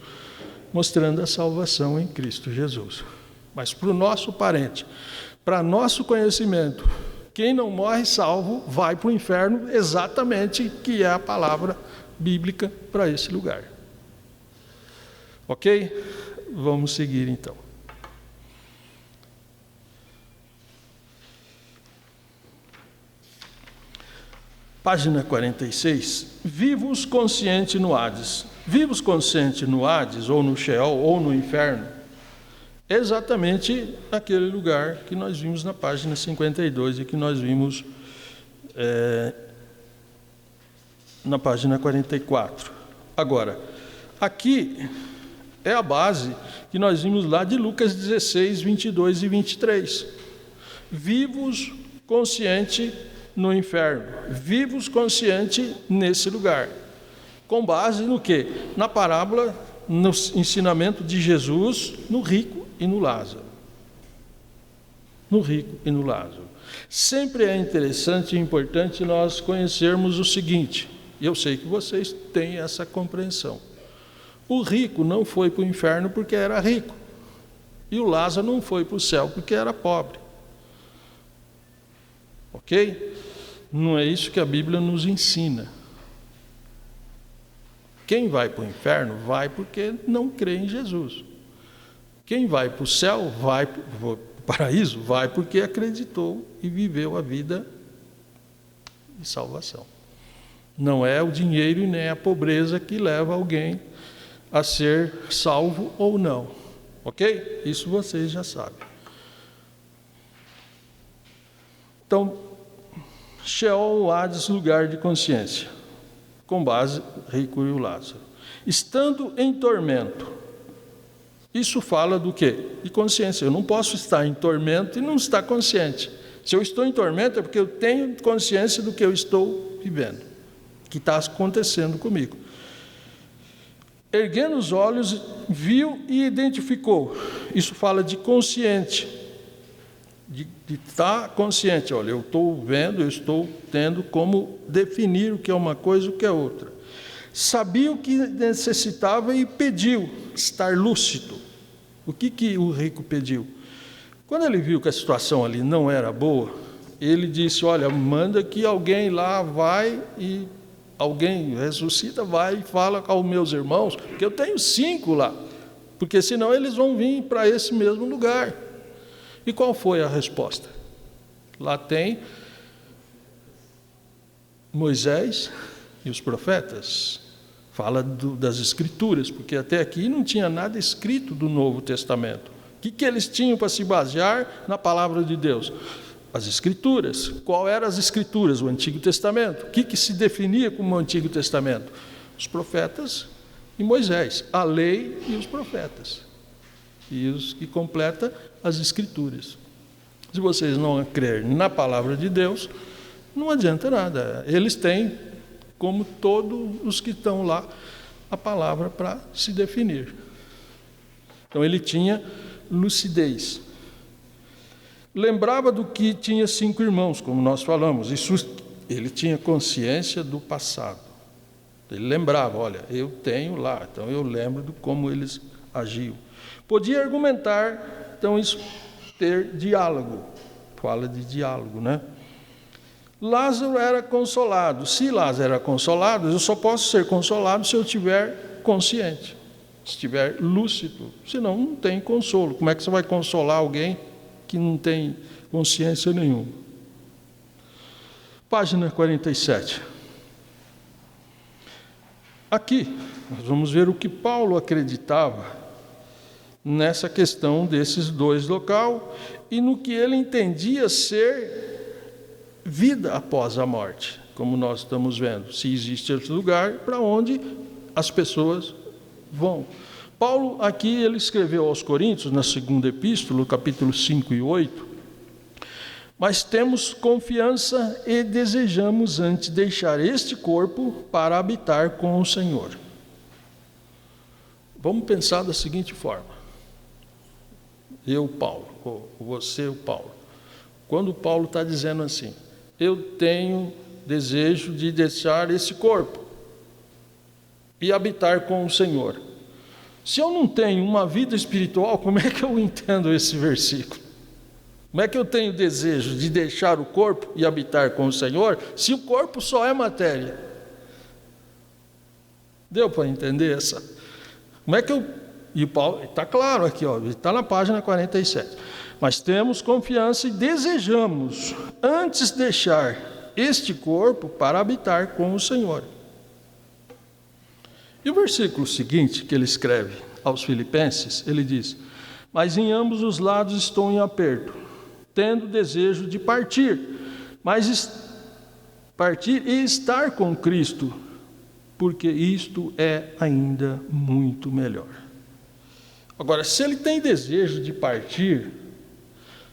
mostrando a salvação em Cristo Jesus. Mas para o nosso parente, para nosso conhecimento, quem não morre salvo vai para o inferno, exatamente, que é a palavra bíblica para esse lugar. Ok? Vamos seguir então. Página 46. Vivos consciente no Hades. Vivos consciente no Hades, ou no Sheol, ou no inferno, exatamente aquele lugar que nós vimos na página 52 e que nós vimos na página 44. Agora, aqui é a base que nós vimos lá de Lucas 16, 22 e 23. Vivos consciente no inferno, vivos consciente nesse lugar. Com base no quê? Na parábola, no ensinamento de Jesus, no rico e no Lázaro. No rico e no Lázaro. Sempre é interessante e importante nós conhecermos o seguinte, e eu sei que vocês têm essa compreensão. O rico não foi para o inferno porque era rico, e o Lázaro não foi para o céu porque era pobre. Ok? Não é isso que a Bíblia nos ensina. Quem vai para o inferno, vai porque não crê em Jesus. Quem vai para o céu, vai para o paraíso, vai porque acreditou e viveu a vida de salvação. Não é o dinheiro e nem a pobreza que leva alguém a ser salvo ou não. Ok? Isso vocês já sabem. Então, Sheol, Hades, lugar de consciência. Com base, rico e o Lázaro. Estando em tormento. Isso fala do quê? De consciência. Eu não posso estar em tormento e não estar consciente. Se eu estou em tormento é porque eu tenho consciência do que eu estou vivendo, que está acontecendo comigo. Erguendo os olhos, viu e identificou. Isso fala de consciente. De estar consciente, olha, eu estou vendo, eu estou tendo como definir o que é uma coisa e o que é outra. Sabia o que necessitava e pediu estar lúcido. O que o rico pediu? Quando ele viu que a situação ali não era boa, ele disse, olha, manda que alguém lá vai e alguém ressuscita, vai e fala aos meus irmãos, que eu tenho 5 lá, porque senão eles vão vir para esse mesmo lugar. E qual foi a resposta? Lá tem Moisés e os profetas. Fala das Escrituras, porque até aqui não tinha nada escrito do Novo Testamento. O que eles tinham para se basear na palavra de Deus? As Escrituras. Qual eram as Escrituras? O Antigo Testamento. O que se definia como o Antigo Testamento? Os profetas e Moisés. A lei e os profetas. E os que completa as Escrituras. Se vocês não crerem na palavra de Deus, não adianta nada. Eles têm, como todos os que estão lá, a palavra para se definir. Então ele tinha lucidez. Lembrava do que tinha 5 irmãos, como nós falamos. Isso, ele tinha consciência do passado. Ele lembrava, olha, eu tenho lá, então eu lembro de como eles agiam. Podia argumentar, então isso ter diálogo. Fala de diálogo, né? Lázaro era consolado. Se Lázaro era consolado, eu só posso ser consolado se eu estiver consciente. estiver lúcido, senão não tem consolo. Como é que você vai consolar alguém que não tem consciência nenhuma? Página 47. Aqui, nós vamos ver o que Paulo acreditava nessa questão desses dois locais e no que ele entendia ser vida após a morte, como nós estamos vendo. Se existe esse lugar para onde as pessoas vão. Paulo, aqui, ele escreveu aos Coríntios, na segunda epístola, capítulo 5 e 8, mas temos confiança e desejamos antes deixar este corpo para habitar com o Senhor. Vamos pensar da seguinte forma. Eu, Paulo, ou você, o Paulo. Quando Paulo está dizendo assim, eu tenho desejo de deixar esse corpo e habitar com o Senhor. Se eu não tenho uma vida espiritual, como é que eu entendo esse versículo? Como é que eu tenho desejo de deixar o corpo e habitar com o Senhor, se o corpo só é matéria? Deu para entender essa? Como é que eu... E o Paulo está claro aqui, está na página 47. Mas temos confiança e desejamos antes deixar este corpo para habitar com o Senhor. E o versículo seguinte que ele escreve aos Filipenses, ele diz: mas em ambos os lados estou em aperto, tendo desejo de partir, mas partir e estar com Cristo, porque isto é ainda muito melhor. Agora, se ele tem desejo de partir,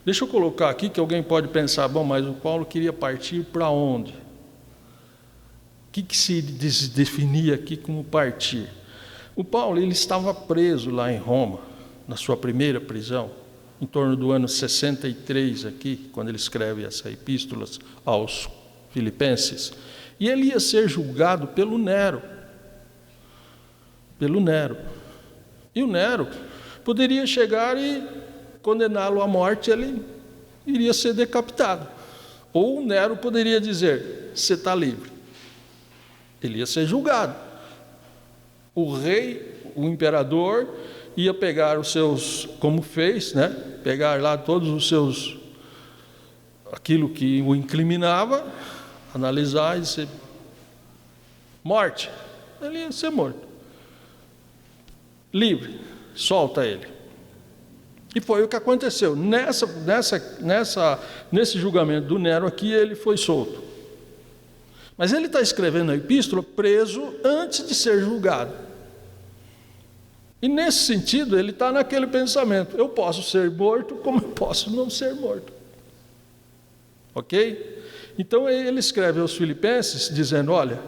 deixa eu colocar aqui que alguém pode pensar, bom, mas o Paulo queria partir para onde? O que se definia aqui como partir? O Paulo, ele estava preso lá em Roma, na sua primeira prisão, em torno do ano 63 aqui, quando ele escreve essa epístola aos Filipenses, e ele ia ser julgado pelo Nero. E o Nero poderia chegar e condená-lo à morte, ele iria ser decapitado. Ou o Nero poderia dizer, você está livre. Ele ia ser julgado. O rei, o imperador, ia pegar os seus, como fez, né? Pegar lá todos os seus, aquilo que o incriminava, analisar e dizer, morte. Ele ia ser morto. Livre, solta ele. E foi o que aconteceu. Nesse julgamento do Nero aqui, ele foi solto. Mas ele está escrevendo a epístola preso antes de ser julgado. E nesse sentido, ele está naquele pensamento, eu posso ser morto como eu posso não ser morto. Ok? Então ele escreve aos Filipenses, dizendo, olha,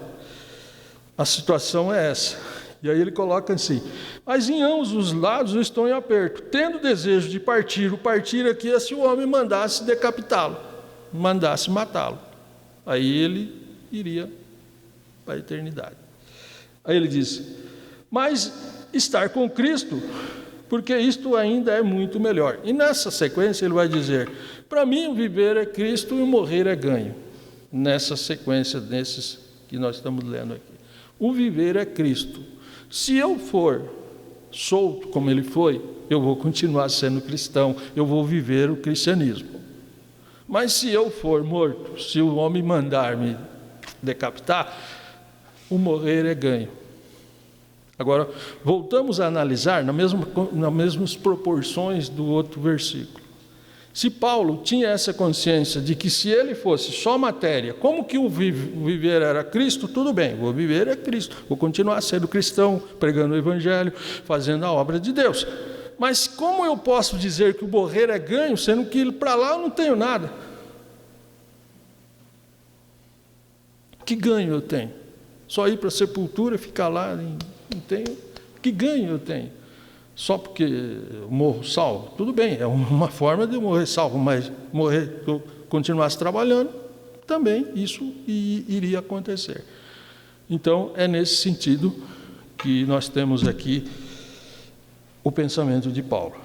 a situação é essa. E aí ele coloca assim, mas em ambos os lados eu estou em aperto, tendo desejo de partir. O partir aqui é se o homem mandasse decapitá-lo, mandasse matá-lo. Aí ele iria para a eternidade. Aí ele diz, mas estar com Cristo, porque isto ainda é muito melhor. E nessa sequência ele vai dizer, para mim o viver é Cristo e o morrer é ganho. Nessa sequência desses que nós estamos lendo aqui. O viver é Cristo. Se eu for solto como ele foi, eu vou continuar sendo cristão, eu vou viver o cristianismo. Mas se eu for morto, se o homem mandar me decapitar, o morrer é ganho. Agora, voltamos a analisar nas mesmas proporções do outro versículo. Se Paulo tinha essa consciência de que se ele fosse só matéria, como que o viver era Cristo, tudo bem, vou viver é Cristo, vou continuar sendo cristão, pregando o Evangelho, fazendo a obra de Deus. Mas como eu posso dizer que o morrer é ganho, sendo que para lá eu não tenho nada? Que ganho eu tenho? Só ir para a sepultura, ficar lá, não tenho. Que ganho eu tenho? Só porque eu morro salvo? Tudo bem, é uma forma de eu morrer salvo, mas morrer, eu continuasse trabalhando, também isso iria acontecer. Então, é nesse sentido que nós temos aqui o pensamento de Paulo.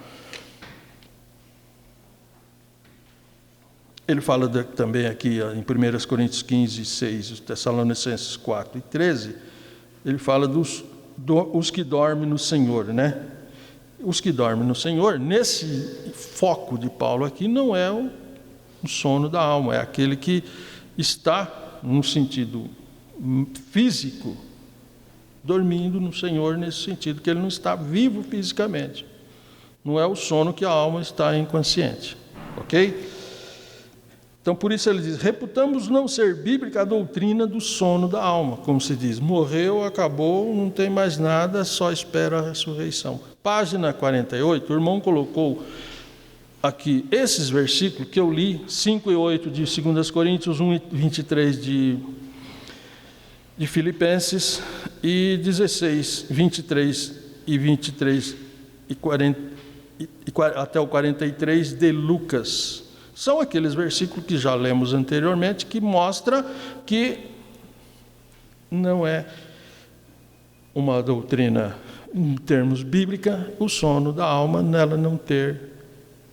Ele fala também aqui em 1 Coríntios 15, 6, Tessalonicenses 4 e 13, ele fala dos os que dormem no Senhor, né? Os que dormem no Senhor, nesse foco de Paulo aqui, não é o sono da alma, é aquele que está, no sentido físico, dormindo no Senhor, nesse sentido, que ele não está vivo fisicamente. Não é o sono que a alma está inconsciente, ok? Então, por isso ele diz, reputamos não ser bíblica a doutrina do sono da alma, como se diz, morreu, acabou, não tem mais nada, só espera a ressurreição. Página 48, o irmão colocou aqui esses versículos que eu li, 5 e 8 de 2 Coríntios, 1 e 23 de Filipenses, e 16, 23 e 23 e 40, até o 43 de Lucas. São aqueles versículos que já lemos anteriormente, que mostra que não é uma doutrina, em termos bíblica, o sono da alma, nela não ter,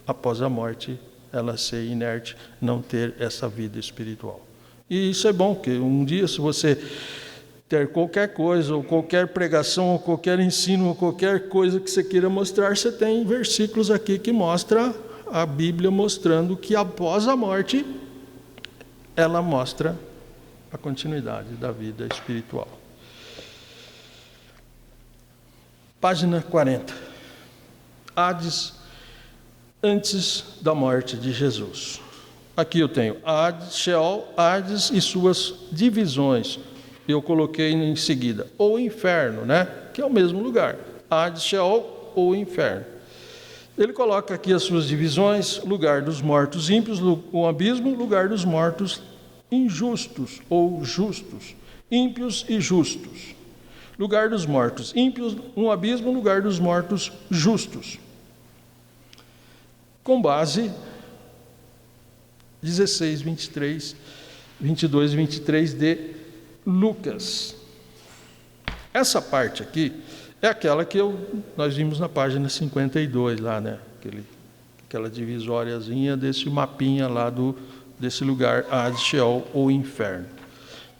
após a morte, ela ser inerte, não ter essa vida espiritual. E isso é bom, porque um dia, se você ter qualquer coisa, ou qualquer pregação, ou qualquer ensino, ou qualquer coisa que você queira mostrar, você tem versículos aqui que mostram a Bíblia mostrando que após a morte, ela mostra a continuidade da vida espiritual. Página 40. Hades antes da morte de Jesus. Aqui eu tenho Hades, Sheol, Hades e suas divisões. Eu coloquei em seguida o inferno, né? Que é o mesmo lugar. Hades, Sheol ou inferno. Ele coloca aqui as suas divisões: lugar dos mortos ímpios, o abismo, lugar dos mortos injustos ou justos, ímpios e justos. Lugar dos mortos ímpios, um abismo, lugar dos mortos justos. Com base 16, 23, 22 e 23 de Lucas. Essa parte aqui é aquela que nós vimos na página 52 lá, né? Aquela divisóriazinha desse mapinha lá desse lugar, Hades, Sheol ou inferno.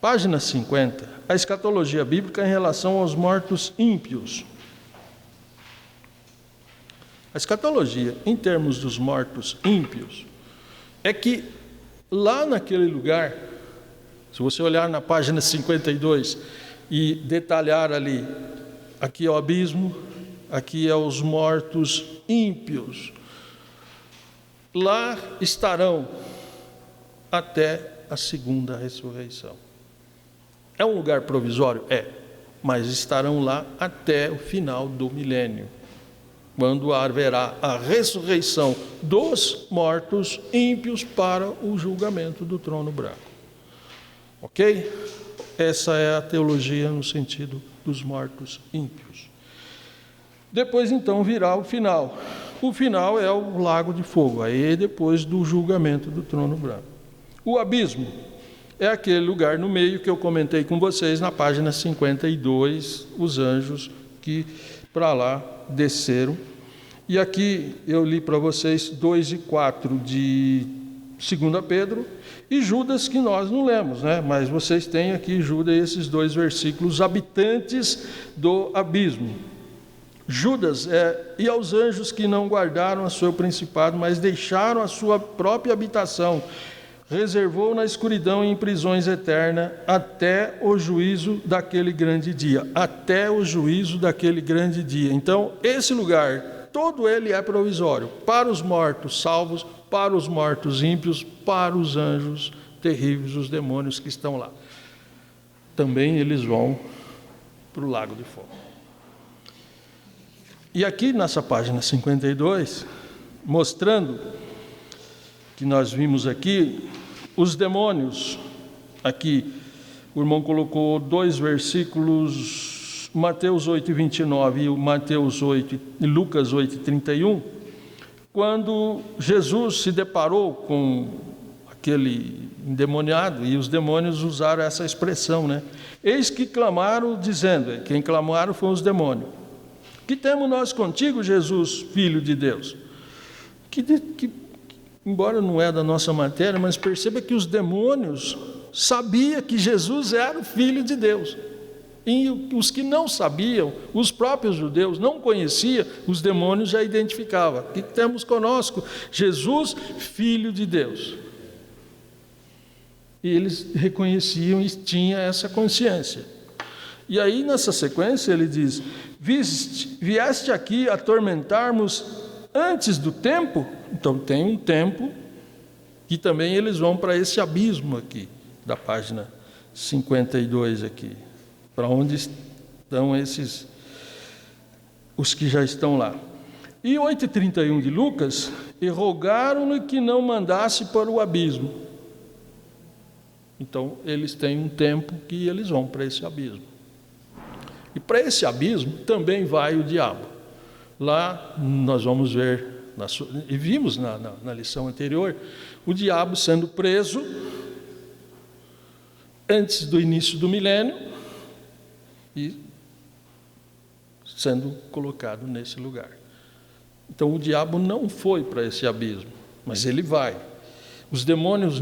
Página 50, a escatologia bíblica em relação aos mortos ímpios. A escatologia, em termos dos mortos ímpios, é que lá naquele lugar, se você olhar na página 52 e detalhar ali, aqui é o abismo, aqui é os mortos ímpios. Lá estarão até a segunda ressurreição. É um lugar provisório? É, mas estarão lá até o final do milênio, quando haverá a ressurreição dos mortos ímpios para o julgamento do trono branco. Ok? Essa é a teologia no sentido dos mortos ímpios. Depois, então, virá o final. O final é o lago de fogo, aí depois do julgamento do trono branco. O abismo é aquele lugar no meio que eu comentei com vocês na página 52, os anjos que para lá desceram. E aqui eu li para vocês 2 e 4 de 2 Pedro, e Judas, que nós não lemos, né? Mas vocês têm aqui, Judas, esses 2 versículos, habitantes do abismo. Judas, e aos anjos que não guardaram o seu principado, mas deixaram a sua própria habitação, reservou na escuridão e em prisões eternas, até o juízo daquele grande dia. Até o juízo daquele grande dia. Então, esse lugar, todo ele é provisório, para os mortos salvos, para os mortos ímpios, para os anjos terríveis, os demônios que estão lá. Também eles vão para o lago de fogo. E aqui nessa página 52, mostrando que nós vimos aqui, os demônios, aqui o irmão colocou 2 versículos, Mateus 8, 29 e Mateus 8 e Lucas 8, 31, quando Jesus se deparou com aquele endemoniado, e os demônios usaram essa expressão, né? Eis que clamaram, dizendo, quem clamaram foram os demônios: que temos nós contigo, Jesus, Filho de Deus? Que embora não é da nossa matéria, mas perceba que os demônios sabiam que Jesus era o Filho de Deus. E os que não sabiam, os próprios judeus não conheciam, os demônios já identificavam. O que temos conosco? Jesus, Filho de Deus. E eles reconheciam e tinham essa consciência. E aí, nessa sequência, ele diz: vieste aqui atormentar-nos antes do tempo? Então, tem um tempo que também eles vão para esse abismo aqui, da página 52 aqui, para onde estão os que já estão lá. E 8h31 de Lucas: e rogaram-lhe que não mandasse para o abismo. Então, eles têm um tempo que eles vão para esse abismo. E para esse abismo também vai o diabo. Lá nós vamos ver, e vimos na lição anterior, o diabo sendo preso antes do início do milênio e sendo colocado nesse lugar. Então, o diabo não foi para esse abismo, mas ele vai. Os demônios,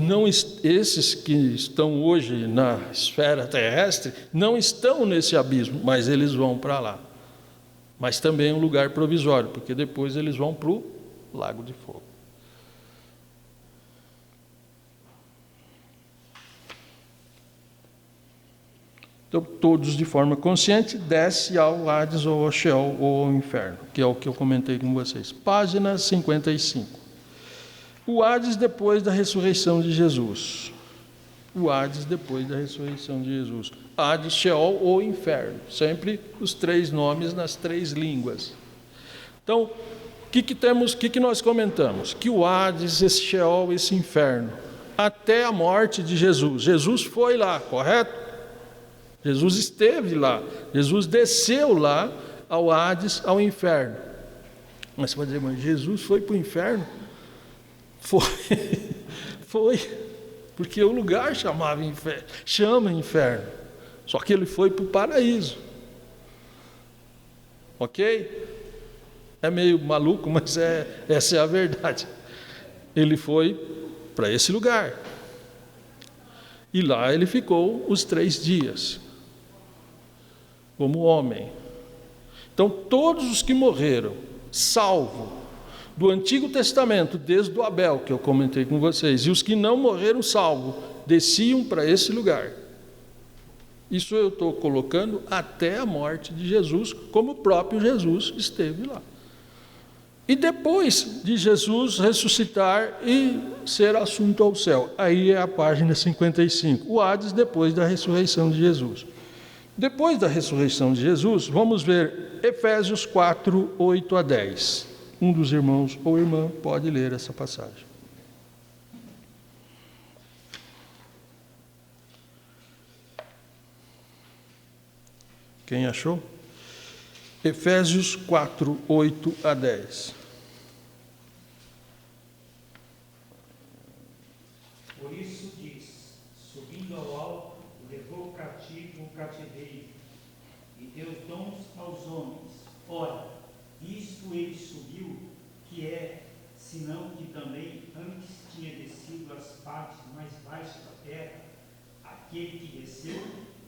esses que estão hoje na esfera terrestre, não estão nesse abismo, mas eles vão para lá. Mas também é um lugar provisório, porque depois eles vão para o lago de fogo. Então, todos de forma consciente descem ao Hades ou ao Sheol ou ao inferno, que é o que eu comentei com vocês. Página 55. O Hades depois da ressurreição de Jesus. O Hades depois da ressurreição de Jesus. Hades, Sheol ou inferno. Sempre os 3 nomes nas 3 línguas. Então, o que nós comentamos? Que o Hades, esse Sheol, esse inferno, até a morte de Jesus. Jesus foi lá, correto? Jesus esteve lá. Jesus desceu lá ao Hades, ao inferno. Mas você vai dizer, mas Jesus foi para o inferno? Foi, porque o lugar chama inferno, só que ele foi para o paraíso, ok? É meio maluco, mas essa é a verdade. Ele foi para esse lugar, e lá ele ficou os 3 dias, como homem. Então, todos os que morreram, salvo do Antigo Testamento, desde o Abel, que eu comentei com vocês, e os que não morreram salvo, desciam para esse lugar. Isso eu estou colocando até a morte de Jesus, como o próprio Jesus esteve lá. E depois de Jesus ressuscitar e ser assunto ao céu, aí é a página 55, o Hades depois da ressurreição de Jesus. Depois da ressurreição de Jesus, vamos ver Efésios 4, 8 a 10. Um dos irmãos ou irmã pode ler essa passagem. Quem achou? Efésios 4, 8 a 10. Por isso diz, subindo ao alto, levou cativo o cativeiro, e deu dons aos homens. Ora, isto ele subiu, que é, senão que também antes tinha descido às partes mais baixas da terra. Aquele que desceu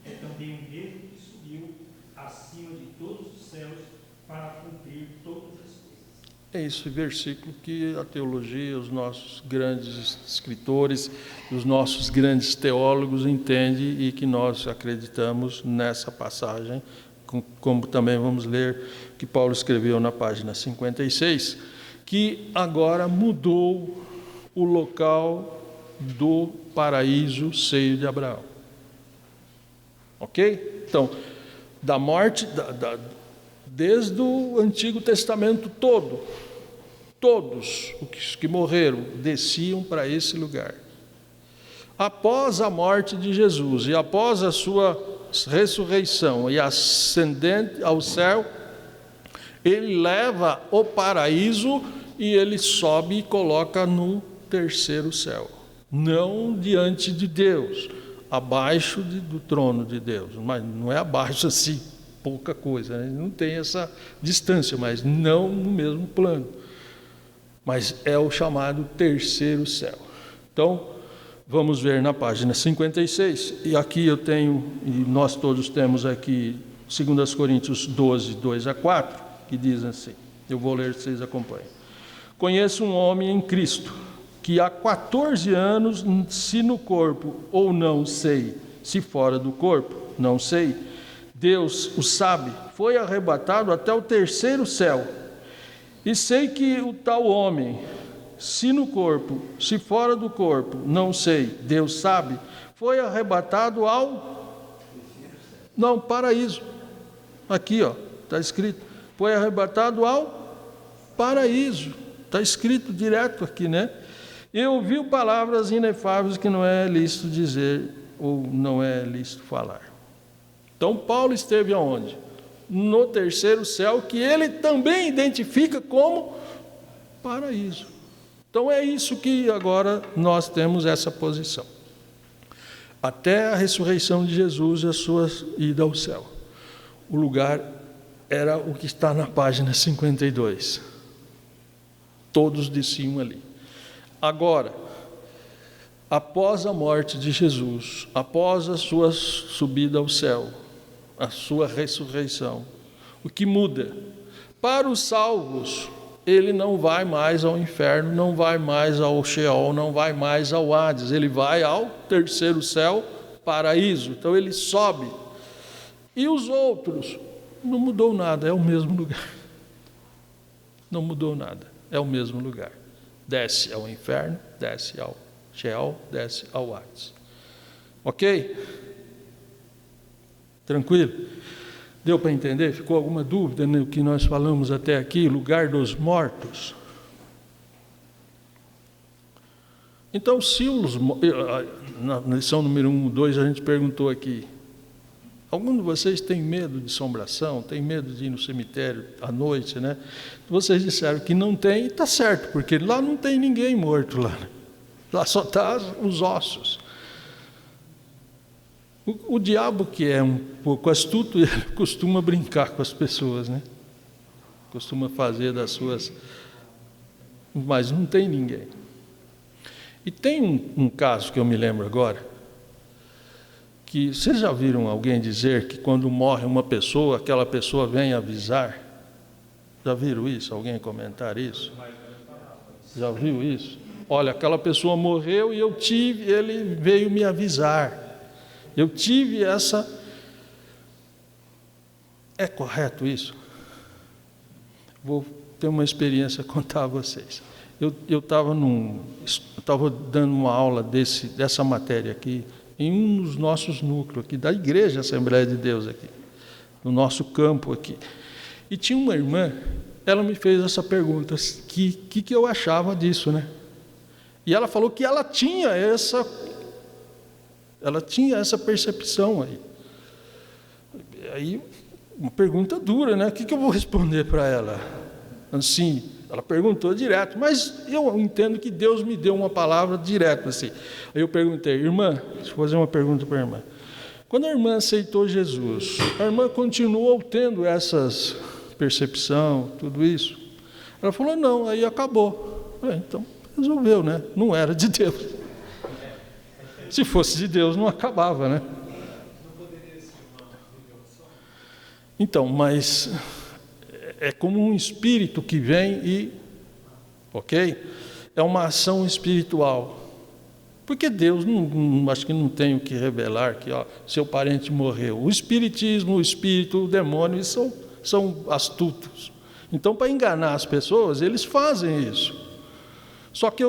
é também o mesmo que subiu acima de todos os céus para cumprir todas as coisas. É esse versículo que a teologia, os nossos grandes escritores, os nossos grandes teólogos entendem e que nós acreditamos nessa passagem, como também vamos ler que Paulo escreveu na página 56, que agora mudou o local do paraíso seio de Abraão. Ok? Então, da morte, desde o Antigo Testamento todos os que morreram desciam para esse lugar. Após a morte de Jesus e após a sua ressurreição e ascendente ao céu, ele leva o paraíso e ele sobe e coloca no 3º céu, não diante de Deus, abaixo do trono de Deus, mas não é abaixo assim, pouca coisa, né? Não tem essa distância, mas não no mesmo plano, mas é o chamado 3º céu. Então, Vamos ver na página 56, e aqui eu tenho, e nós todos temos aqui, 2 Coríntios 12, 2 a 4, que diz assim, eu vou ler, vocês acompanham. Conheço um homem em Cristo, que há 14 anos, se no corpo ou não sei, se fora do corpo, não sei, Deus o sabe, foi arrebatado até o terceiro céu. E sei que o tal homem, se no corpo, se fora do corpo, não sei, Deus sabe, foi arrebatado ao... Não, paraíso. Aqui, ó, está escrito. Foi arrebatado ao paraíso. Está escrito direto aqui, né? E ouviu palavras inefáveis que não é lícito dizer ou não é lícito falar. Então, Paulo esteve aonde? No terceiro céu, que ele também identifica como paraíso. Então, é isso que agora nós temos essa posição. Até a ressurreição de Jesus e a sua ida ao céu. O lugar era o que está na página 52. Todos desciam ali. Agora, após a morte de Jesus, após a sua subida ao céu, a sua ressurreição, o que muda? Para os salvos, ele não vai mais ao inferno, não vai mais ao Sheol, não vai mais ao Hades, ele vai ao terceiro céu, paraíso. Então ele sobe. E os outros? Não mudou nada, é o mesmo lugar. Não mudou nada, é o mesmo lugar. Desce ao inferno, desce ao Sheol, desce ao Hades. Ok? Tranquilo? Deu para entender? Ficou alguma dúvida no que nós falamos até aqui? Lugar dos mortos. Então, se os... Na lição número 1, 2, a gente perguntou aqui, algum de vocês tem medo de assombração? Tem medo de ir no cemitério à noite, né? Vocês disseram que não tem, e está certo, porque lá não tem ninguém morto lá. Lá só está os ossos. O diabo, que é um pouco astuto, ele costuma brincar com as pessoas, né? Costuma fazer das suas... Mas não tem ninguém. E tem um caso que eu me lembro agora, que vocês já viram alguém dizer que quando morre uma pessoa, aquela pessoa vem avisar? Já viram isso? Alguém comentar isso? Já viu isso? Olha, aquela pessoa morreu e ele veio me avisar. Eu tive essa... É correto isso? Vou ter uma experiência a contar a vocês. Eu estava dando uma aula dessa matéria aqui, em um dos nossos núcleos aqui, da Igreja Assembleia de Deus aqui, no nosso campo aqui. E tinha uma irmã, ela me fez essa pergunta, que eu achava disso, né? E ela falou que ela tinha essa percepção aí. Aí, uma pergunta dura, né? O que eu vou responder para ela? Assim, ela perguntou direto, mas eu entendo que Deus me deu uma palavra direto, assim. Aí eu perguntei, irmã, deixa eu fazer uma pergunta para a irmã. Quando a irmã aceitou Jesus, a irmã continuou tendo essas percepção, tudo isso? Ela falou, não, aí acabou. Então, resolveu, né? Não era de Deus. Se fosse de Deus, não acabava, né? Então, mas é como um espírito que vem e... Ok? É uma ação espiritual. Porque Deus, acho que não tem o que revelar que seu parente morreu. O espiritismo, o espírito, o demônio, são astutos. Então, para enganar as pessoas, eles fazem isso. Só que,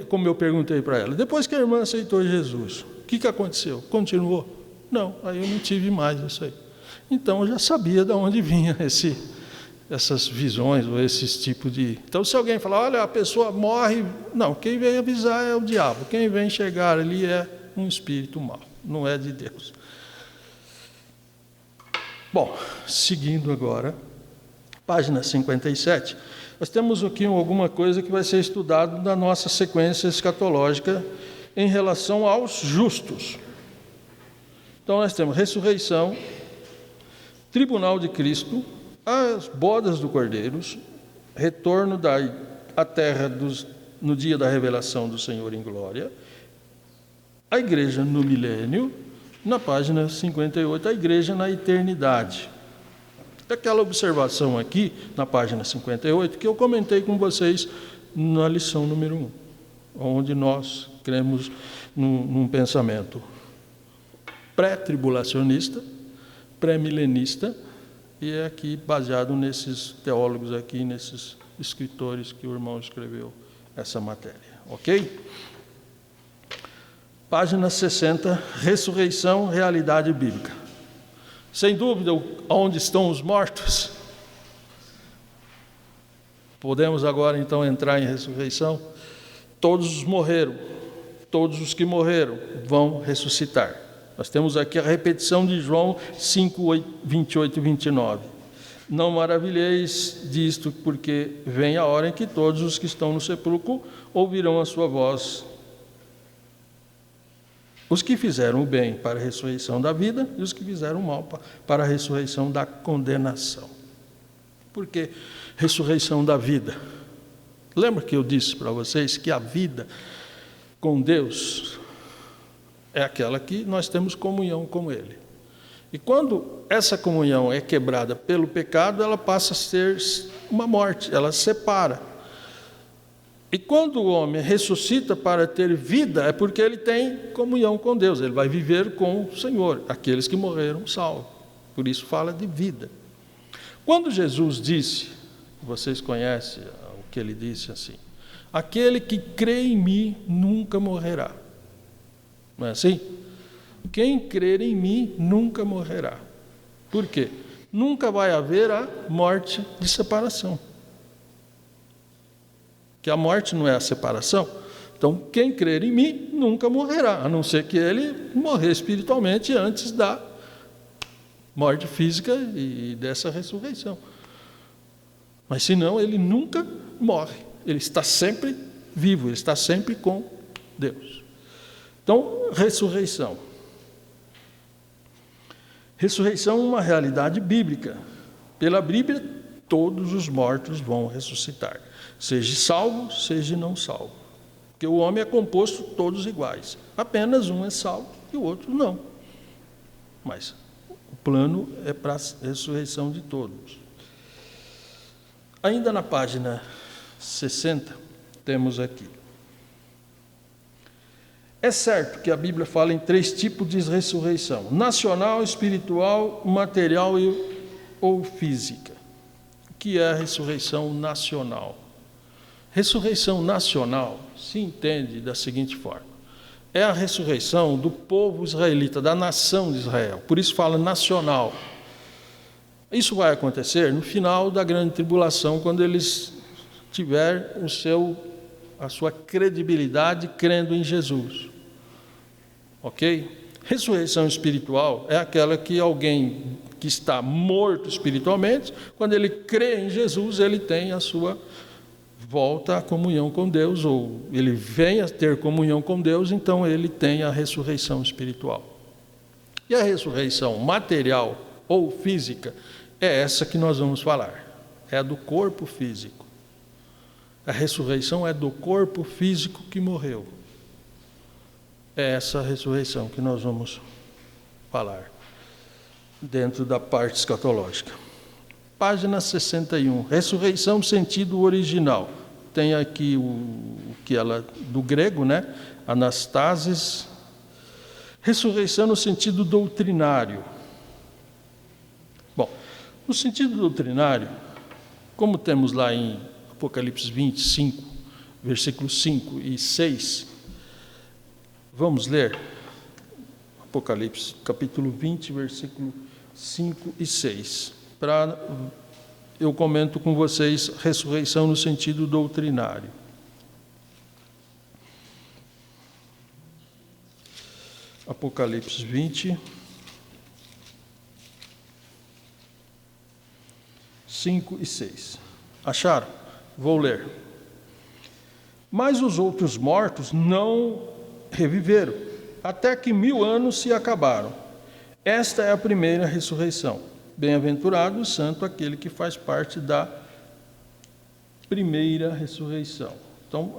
como eu perguntei para ela, depois que a irmã aceitou Jesus, o que aconteceu? Continuou? Não, aí eu não tive mais isso aí. Então, eu já sabia de onde vinha essas visões, ou esses tipos de... Então, se alguém falar, olha, a pessoa morre... Não, quem vem avisar é o diabo. Quem vem chegar ali é um espírito mau, não é de Deus. Bom, seguindo agora, página 57... Nós temos aqui alguma coisa que vai ser estudado na nossa sequência escatológica em relação aos justos. Então, nós temos ressurreição, tribunal de Cristo, as bodas do Cordeiro, retorno à terra no dia da revelação do Senhor em glória, A igreja no milênio, na página 58, a igreja na eternidade. Aquela observação aqui, na página 58, que eu comentei com vocês na lição número 1, onde nós cremos num pensamento pré-tribulacionista, pré-milenista, e é aqui baseado nesses teólogos aqui, nesses escritores que o irmão escreveu essa matéria, ok? Página 60, ressurreição, realidade bíblica. Sem dúvida, onde estão os mortos? Podemos agora então entrar em ressurreição? Todos morreram, todos os que morreram vão ressuscitar. Nós temos aqui a repetição de João 5, 28 e 29. Não maravilheis disto, porque vem a hora em que todos os que estão no sepulcro ouvirão a sua voz. Os que fizeram o bem para a ressurreição da vida e os que fizeram o mal para a ressurreição da condenação. Por que ressurreição da vida? Lembra que eu disse para vocês que a vida com Deus é aquela que nós temos comunhão com Ele. E quando essa comunhão é quebrada pelo pecado, ela passa a ser uma morte, ela separa. E quando o homem ressuscita para ter vida, é porque ele tem comunhão com Deus, ele vai viver com o Senhor, aqueles que morreram salvos. Por isso fala de vida. Quando Jesus disse, vocês conhecem o que ele disse assim, aquele que crê em mim nunca morrerá. Não é assim? Quem crer em mim nunca morrerá. Por quê? Nunca vai haver a morte de separação. Que a morte não é a separação. Então, quem crer em mim nunca morrerá, a não ser que ele morrer espiritualmente antes da morte física e dessa ressurreição. Mas, senão, ele nunca morre. Ele está sempre vivo, ele está sempre com Deus. Então, ressurreição. Ressurreição é uma realidade bíblica. Pela Bíblia, todos os mortos vão ressuscitar. Seja salvo, seja não salvo. Porque o homem é composto todos iguais. Apenas um é salvo e o outro não. Mas o plano é para a ressurreição de todos. Ainda na página 60, temos aqui. É certo que a Bíblia fala em 3 tipos de ressurreição: nacional, espiritual, material ou física. O que é a ressurreição nacional? Ressurreição nacional se entende da seguinte forma: é a ressurreição do povo israelita, da nação de Israel. Por isso fala nacional. Isso vai acontecer no final da grande tribulação, quando eles tiverem a sua credibilidade crendo em Jesus. Ok? Ressurreição espiritual é aquela que alguém que está morto espiritualmente, quando ele crê em Jesus, ele tem a sua volta à comunhão com Deus, ou ele vem a ter comunhão com Deus, então ele tem a ressurreição espiritual. E a ressurreição material ou física é essa que nós vamos falar, é a do corpo físico. A ressurreição é do corpo físico que morreu. É essa ressurreição que nós vamos falar dentro da parte escatológica. Página 61, ressurreição sentido original. Tem aqui o que ela do grego, né? Anastasis. Ressurreição no sentido doutrinário. Bom, no sentido doutrinário, como temos lá em Apocalipse 25, versículos 5 e 6, vamos ler Apocalipse, capítulo 20, versículo 5 e 6. Eu comento com vocês ressurreição no sentido doutrinário. Apocalipse 20, 5 e 6. Acharam? Vou ler. Mas os outros mortos não reviveram, até que 1000 anos se acabaram. Esta é a primeira ressurreição. Bem-aventurado o santo aquele que faz parte da primeira ressurreição. Então,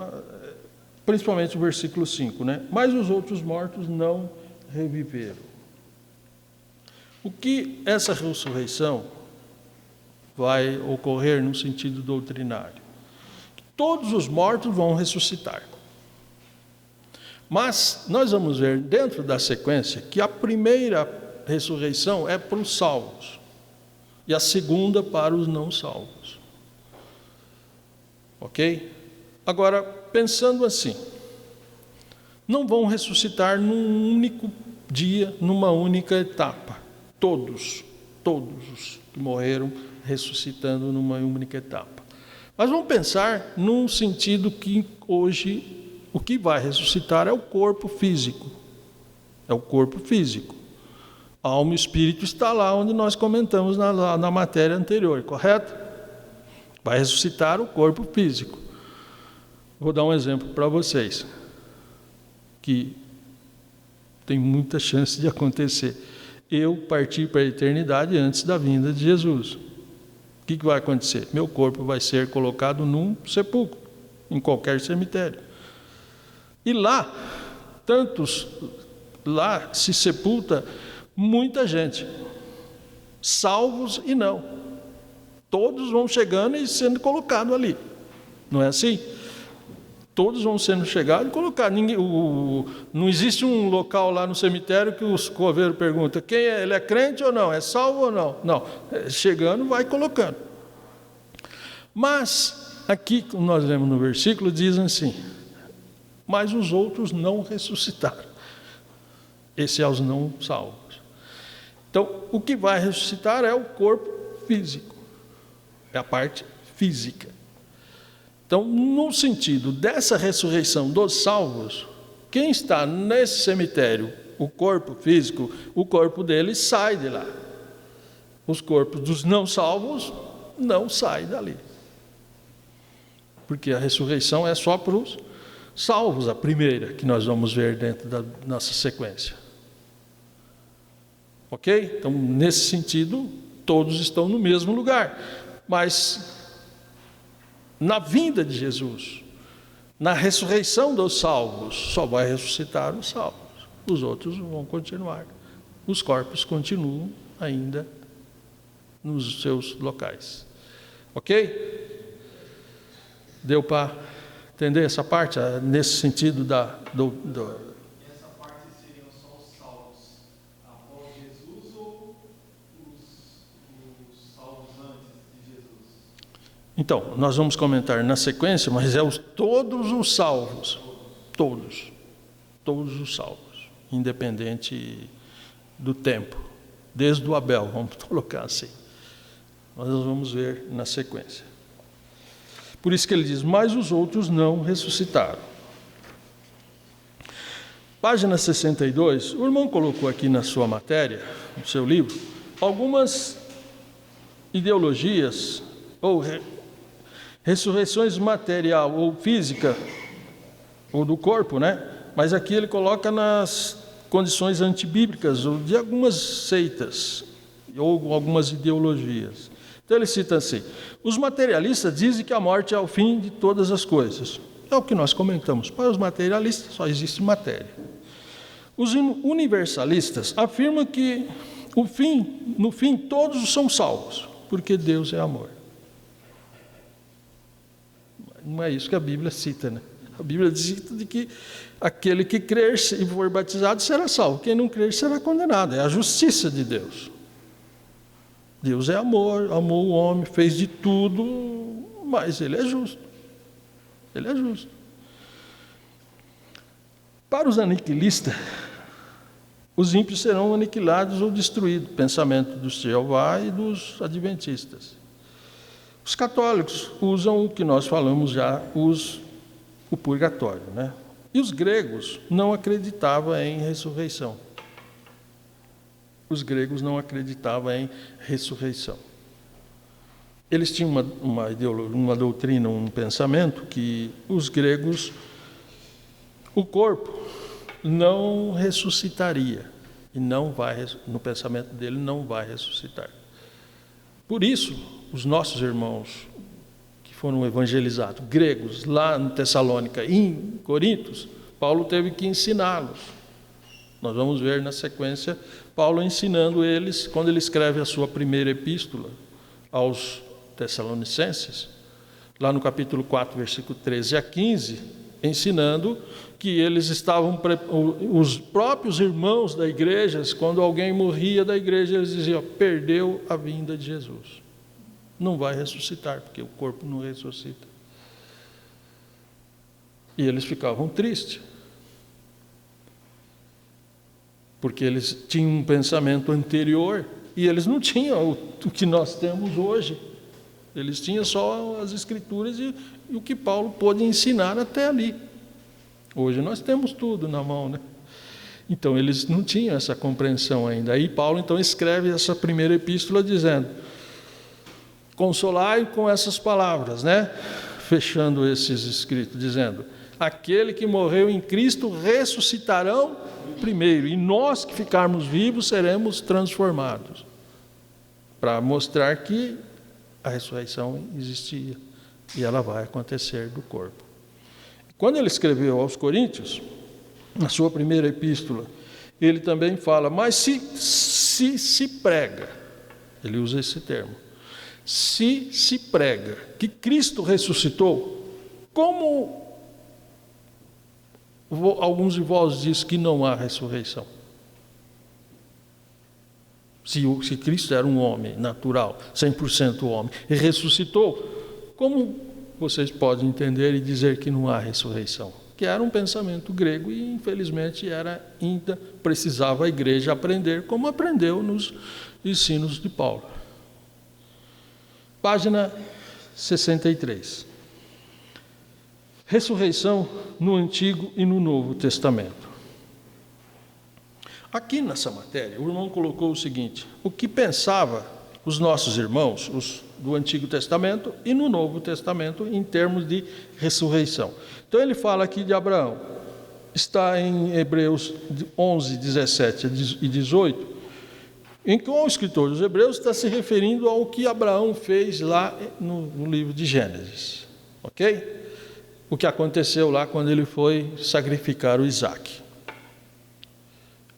principalmente o versículo 5, né? Mas os outros mortos não reviveram. O que essa ressurreição vai ocorrer no sentido doutrinário? Todos os mortos vão ressuscitar. Mas nós vamos ver dentro da sequência que a primeira ressurreição é para os salvos e a segunda para os não salvos. Ok? Agora, pensando assim, não vão ressuscitar num único dia, numa única etapa. Todos os que morreram ressuscitando numa única etapa. Mas vamos pensar num sentido que hoje o que vai ressuscitar é o corpo físico. É o corpo físico. A alma e o espírito está lá onde nós comentamos na matéria anterior, correto? Vai ressuscitar o corpo físico. Vou dar um exemplo para vocês, que tem muita chance de acontecer. Eu parti para a eternidade antes da vinda de Jesus. O que vai acontecer? Meu corpo vai ser colocado num sepulcro, em qualquer cemitério. E lá se sepulta muita gente, salvos e não. Todos vão chegando e sendo colocados ali. Não é assim? Todos vão sendo chegados e colocados. Não existe um local lá no cemitério que o coveiro pergunta, quem é? Ele é crente ou não? É salvo ou não? Não. Chegando, vai colocando. Mas, aqui, como nós lemos no versículo, diz assim, mas os outros não ressuscitaram. Esse é os não salvos. Então, o que vai ressuscitar é o corpo físico. É a parte física. Então, no sentido dessa ressurreição dos salvos, quem está nesse cemitério, o corpo físico, o corpo deles sai de lá. Os corpos dos não salvos não saem dali. Porque a ressurreição é só para os salvos, a primeira que nós vamos ver dentro da nossa sequência. Ok? Então, nesse sentido, todos estão no mesmo lugar. Mas, na vinda de Jesus, na ressurreição dos salvos, só vai ressuscitar os salvos. Os outros vão continuar. Os corpos continuam ainda nos seus locais. Ok? Deu para entender essa parte? Nesse sentido Essa parte seriam só os salvos após Jesus ou os salvos antes de Jesus? Então, nós vamos comentar na sequência, mas todos os salvos. Todos os salvos, independente do tempo. Desde o Abel, vamos colocar assim. Nós vamos ver na sequência. Por isso que ele diz, mas os outros não ressuscitaram. Página 62, o irmão colocou aqui na sua matéria, no seu livro, algumas ideologias, ou ressurreições material ou física, ou do corpo, né? Mas aqui ele coloca nas condições antibíblicas, ou de algumas seitas, ou algumas ideologias. Então ele cita assim, os materialistas dizem que a morte é o fim de todas as coisas. É o que nós comentamos. Para os materialistas só existe matéria. Os universalistas afirmam que no fim todos são salvos, porque Deus é amor. Não é isso que a Bíblia cita, né? A Bíblia cita de que aquele que crer e for batizado será salvo. Quem não crer será condenado. É a justiça de Deus. Deus é amor, amou o homem, fez de tudo, mas Ele é justo. Ele é justo. Para os aniquilistas, os ímpios serão aniquilados ou destruídos. Pensamento dos Jeová e dos adventistas. Os católicos usam o que nós falamos já, o purgatório, né? E os gregos não acreditavam em ressurreição. Os gregos não acreditavam em ressurreição. Eles tinham uma doutrina, um pensamento que os gregos, o corpo não ressuscitaria. E não vai, no pensamento dele, não vai ressuscitar. Por isso, os nossos irmãos que foram evangelizados, gregos, lá em Tessalônica e em Corintos, Paulo teve que ensiná-los. Nós vamos ver na sequência Paulo ensinando eles, quando ele escreve a sua primeira epístola aos Tessalonicenses, lá no capítulo 4, versículo 13 a 15, ensinando que eles estavam, os próprios irmãos da igreja, quando alguém morria da igreja, eles diziam: perdeu a vinda de Jesus, não vai ressuscitar, porque o corpo não ressuscita. E eles ficavam tristes, porque eles tinham um pensamento anterior, e eles não tinham o que nós temos hoje. Eles tinham só as Escrituras e o que Paulo pôde ensinar até ali. Hoje nós temos tudo na mão, né? Então eles não tinham essa compreensão ainda. Aí Paulo então escreve essa primeira epístola dizendo: consolai com essas palavras, né? Fechando esses escritos, dizendo: aquele que morreu em Cristo ressuscitarão primeiro, e nós que ficarmos vivos seremos transformados. Para mostrar que a ressurreição existia e ela vai acontecer do corpo. Quando ele escreveu aos Coríntios, na sua primeira epístola, ele também fala: mas se prega, ele usa esse termo, se prega que Cristo ressuscitou, como alguns de vós dizem que não há ressurreição? Se Cristo era um homem natural, 100% homem, e ressuscitou, como vocês podem entender e dizer que não há ressurreição? Que era um pensamento grego e, infelizmente, ainda precisava a igreja aprender, como aprendeu nos ensinos de Paulo. Página 63. Ressurreição no Antigo e no Novo Testamento. Aqui nessa matéria, o irmão colocou o seguinte: o que pensava os nossos irmãos, os do Antigo Testamento e no Novo Testamento, em termos de ressurreição. Então ele fala aqui de Abraão, está em Hebreus 11, 17 e 18, em que o escritor dos Hebreus está se referindo ao que Abraão fez lá no livro de Gênesis, ok? O que aconteceu lá quando ele foi sacrificar o Isaque.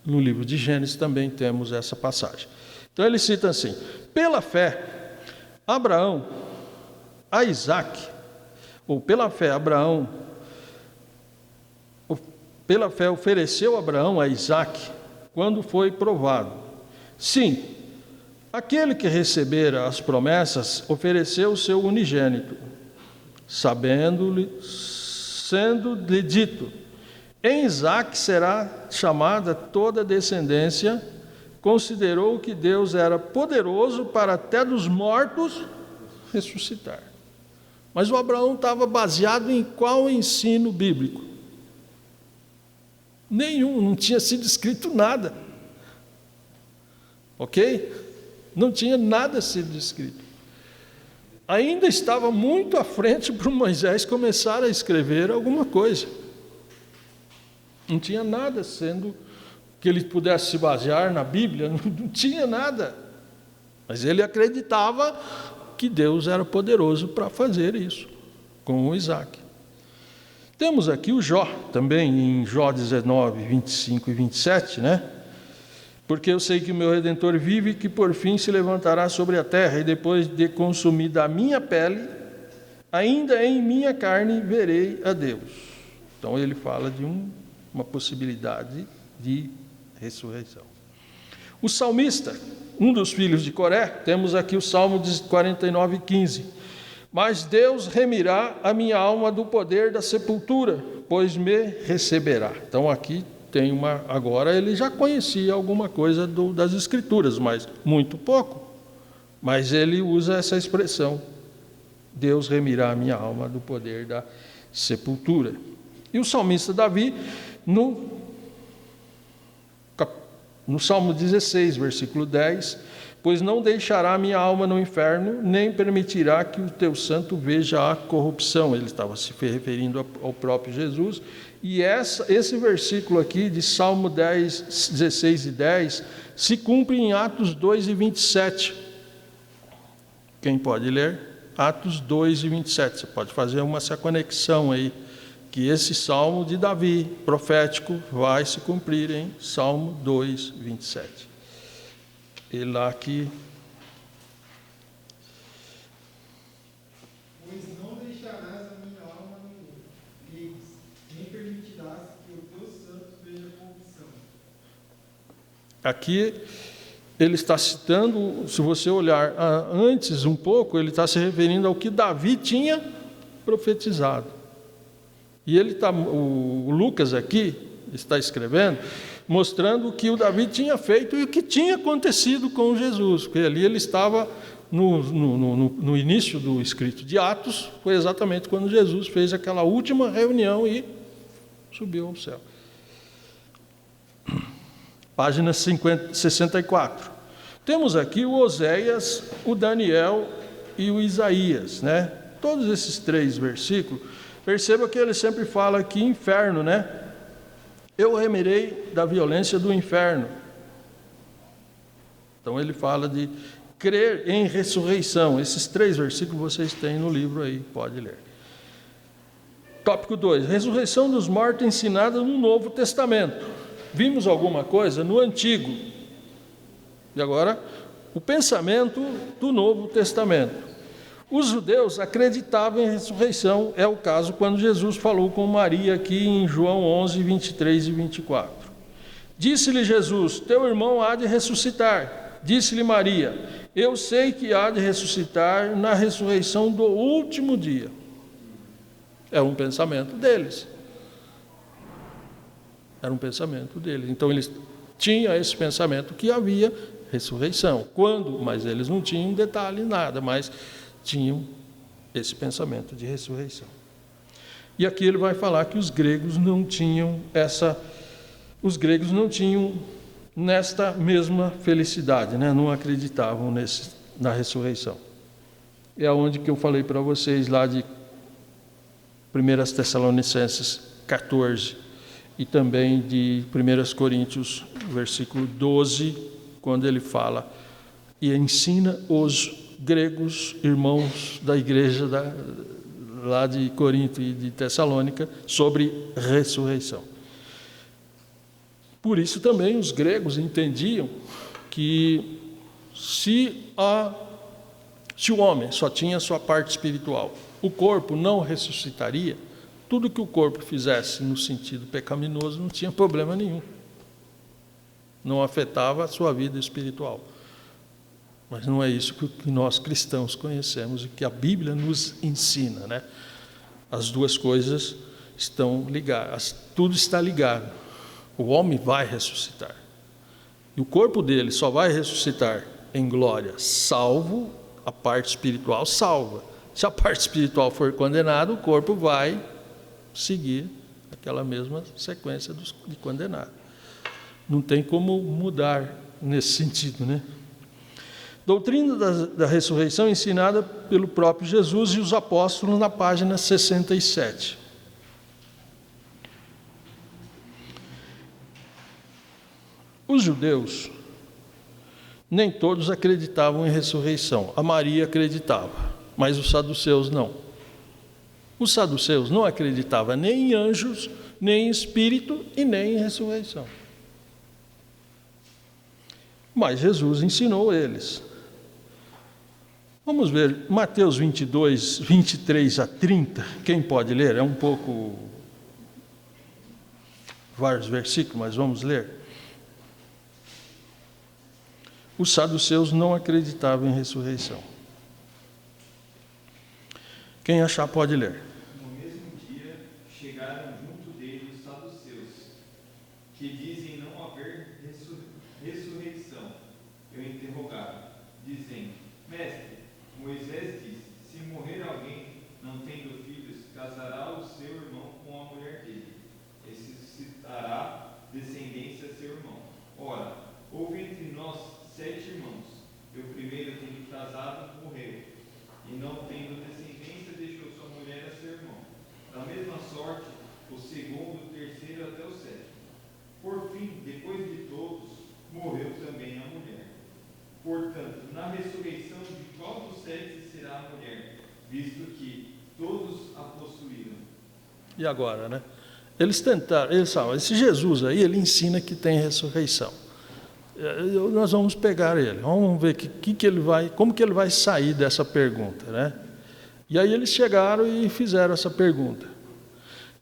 No livro de Gênesis também temos essa passagem. Então ele cita assim: pela fé, Abraão a Isaque, ou pela fé Abraão, pela fé ofereceu Abraão a Isaque quando foi provado. Sim, aquele que recebera as promessas ofereceu o seu unigênito, sendo-lhe dito: em Isaque será chamada toda descendência. Considerou que Deus era poderoso para até dos mortos ressuscitar. Mas o Abraão estava baseado em qual ensino bíblico? Nenhum, não tinha sido escrito nada. Ok? Não tinha nada sido escrito. Ainda estava muito à frente para o Moisés começar a escrever alguma coisa. Não tinha nada sendo que ele pudesse se basear na Bíblia, não tinha nada. Mas ele acreditava que Deus era poderoso para fazer isso, com o Isaque. Temos aqui o Jó, também em Jó 19, 25 e 27, né? Porque eu sei que o meu Redentor vive, que por fim se levantará sobre a terra, e depois de consumida a minha pele, ainda em minha carne verei a Deus. Então ele fala de uma possibilidade de ressurreição. O salmista, um dos filhos de Coré, temos aqui o Salmo 49, 15. Mas Deus remirá a minha alma do poder da sepultura, pois me receberá. Então aqui tem agora ele já conhecia alguma coisa das Escrituras, mas muito pouco. Mas ele usa essa expressão: Deus remirá a minha alma do poder da sepultura. E o salmista Davi, no Salmo 16, versículo 10, pois não deixará minha alma no inferno, nem permitirá que o teu santo veja a corrupção. Ele estava se referindo ao próprio Jesus. E esse versículo aqui de Salmo 10, 16 e 10 se cumpre em Atos 2 e 27. Quem pode ler? Atos 2 e 27. Você pode fazer essa conexão aí, que esse salmo de Davi, profético, vai se cumprir em Salmo 2, 27. E lá que... Pois não deixarás a minha alma no Hades, nem permitirás que o teu santo veja corrupção. Aqui ele está citando, se você olhar antes um pouco, ele está se referindo ao que Davi tinha profetizado. E o Lucas aqui está escrevendo, mostrando o que o Davi tinha feito e o que tinha acontecido com Jesus, porque ali ele estava no início do escrito de Atos, foi exatamente quando Jesus fez aquela última reunião e subiu ao céu. Página 64. Temos aqui o Oséias, o Daniel e o Isaías, né? Todos esses 3 versículos, perceba que ele sempre fala aqui inferno, né? Eu remirei da violência do inferno. Então ele fala de crer em ressurreição. Esses 3 versículos vocês têm no livro aí, pode ler. Tópico 2, ressurreição dos mortos ensinada no Novo Testamento. Vimos alguma coisa no Antigo. E agora, o pensamento do Novo Testamento. Os judeus acreditavam em ressurreição. É o caso quando Jesus falou com Maria aqui em João 11, 23 e 24. Disse-lhe Jesus, teu irmão há de ressuscitar. Disse-lhe Maria, eu sei que há de ressuscitar na ressurreição do último dia. É um pensamento deles. Era um pensamento deles. Então, eles tinham esse pensamento que havia ressurreição. Quando? Mas eles não tinham detalhe, nada, mas tinham esse pensamento de ressurreição. E aqui ele vai falar que os gregos não tinham nesta mesma felicidade, né? Não acreditavam na ressurreição. É onde que eu falei para vocês lá de 1 Tessalonicenses 14, e também de 1 Coríntios, versículo 12, quando ele fala e ensina os gregos, irmãos da igreja lá de Corinto e de Tessalônica, sobre ressurreição. Por isso também os gregos entendiam que se o homem só tinha a sua parte espiritual, o corpo não ressuscitaria, tudo que o corpo fizesse no sentido pecaminoso não tinha problema nenhum. Não afetava a sua vida espiritual. Mas não é isso que nós cristãos conhecemos e que a Bíblia nos ensina, né? As duas coisas estão ligadas, tudo está ligado. O homem vai ressuscitar. E o corpo dele só vai ressuscitar em glória, salvo a parte espiritual salva. Se a parte espiritual for condenada, o corpo vai seguir aquela mesma sequência de condenado. Não tem como mudar nesse sentido, né? Doutrina da ressurreição ensinada pelo próprio Jesus e os apóstolos na página 67. Os judeus, nem todos acreditavam em ressurreição. A Maria acreditava, mas os saduceus não. Os saduceus não acreditavam nem em anjos, nem em espírito e nem em ressurreição. Mas Jesus ensinou eles. Vamos ver Mateus 22, 23 a 30. Quem pode ler? É um pouco... vários versículos, mas vamos ler. Os saduceus não acreditavam em ressurreição. Quem achar pode ler. No mesmo dia, chegaram junto dele os saduceus, que dizem não haver ressurreição. Eu interrogava, dizendo, mestre, Moisés disse, se morrer alguém, não tendo filhos, casará o seu irmão com a mulher dele, e suscitará descendência a seu irmão. Ora, houve entre nós 7 irmãos, e o primeiro tendo casado, morreu, e não tendo descendência, deixou sua mulher a seu irmão. Da mesma sorte, o segundo, o terceiro, até o 7º. Por fim, depois de todos, morreu também a mulher. Portanto, na ressurreição de qual dos 7 visto que todos a possuíram. E agora, né? Eles tentaram, eles falam, esse Jesus aí, ele ensina que tem ressurreição. Nós vamos pegar ele, vamos ver como que ele vai sair dessa pergunta, né? E aí eles chegaram e fizeram essa pergunta.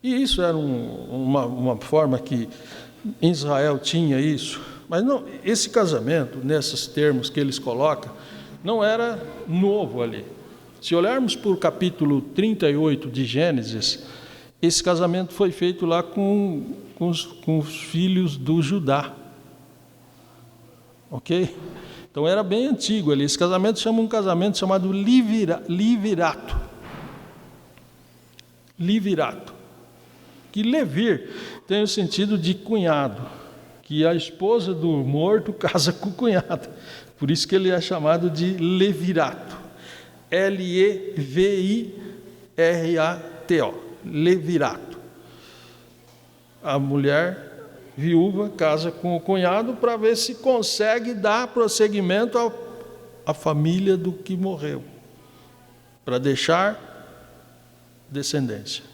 E isso era uma forma que em Israel tinha isso, mas não, esse casamento, nesses termos que eles colocam, não era novo ali. Se olharmos para o capítulo 38 de Gênesis, esse casamento foi feito lá com os filhos do Judá. Ok? Então era bem antigo ali. Esse casamento chama um casamento chamado livirato. Livirato. Que levir tem o sentido de cunhado, que a esposa do morto casa com o cunhado. Por isso que ele é chamado de levirato. Levirato. Levirato. A mulher viúva casa com o cunhado para ver se consegue dar prosseguimento à família do que morreu, para deixar descendência.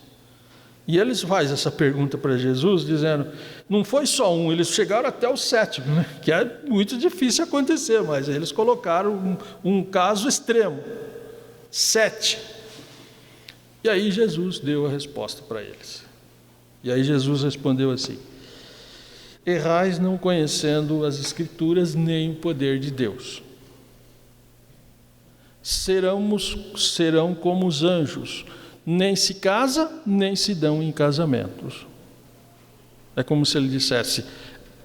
E eles fazem essa pergunta para Jesus, dizendo, não foi só um, eles chegaram até o 7º, né? Que é muito difícil acontecer, mas eles colocaram um caso extremo, 7. E aí Jesus deu a resposta para eles. E aí Jesus respondeu assim, errais não conhecendo as Escrituras nem o poder de Deus. Serão como os anjos, nem se casa, nem se dão em casamentos. É como se ele dissesse,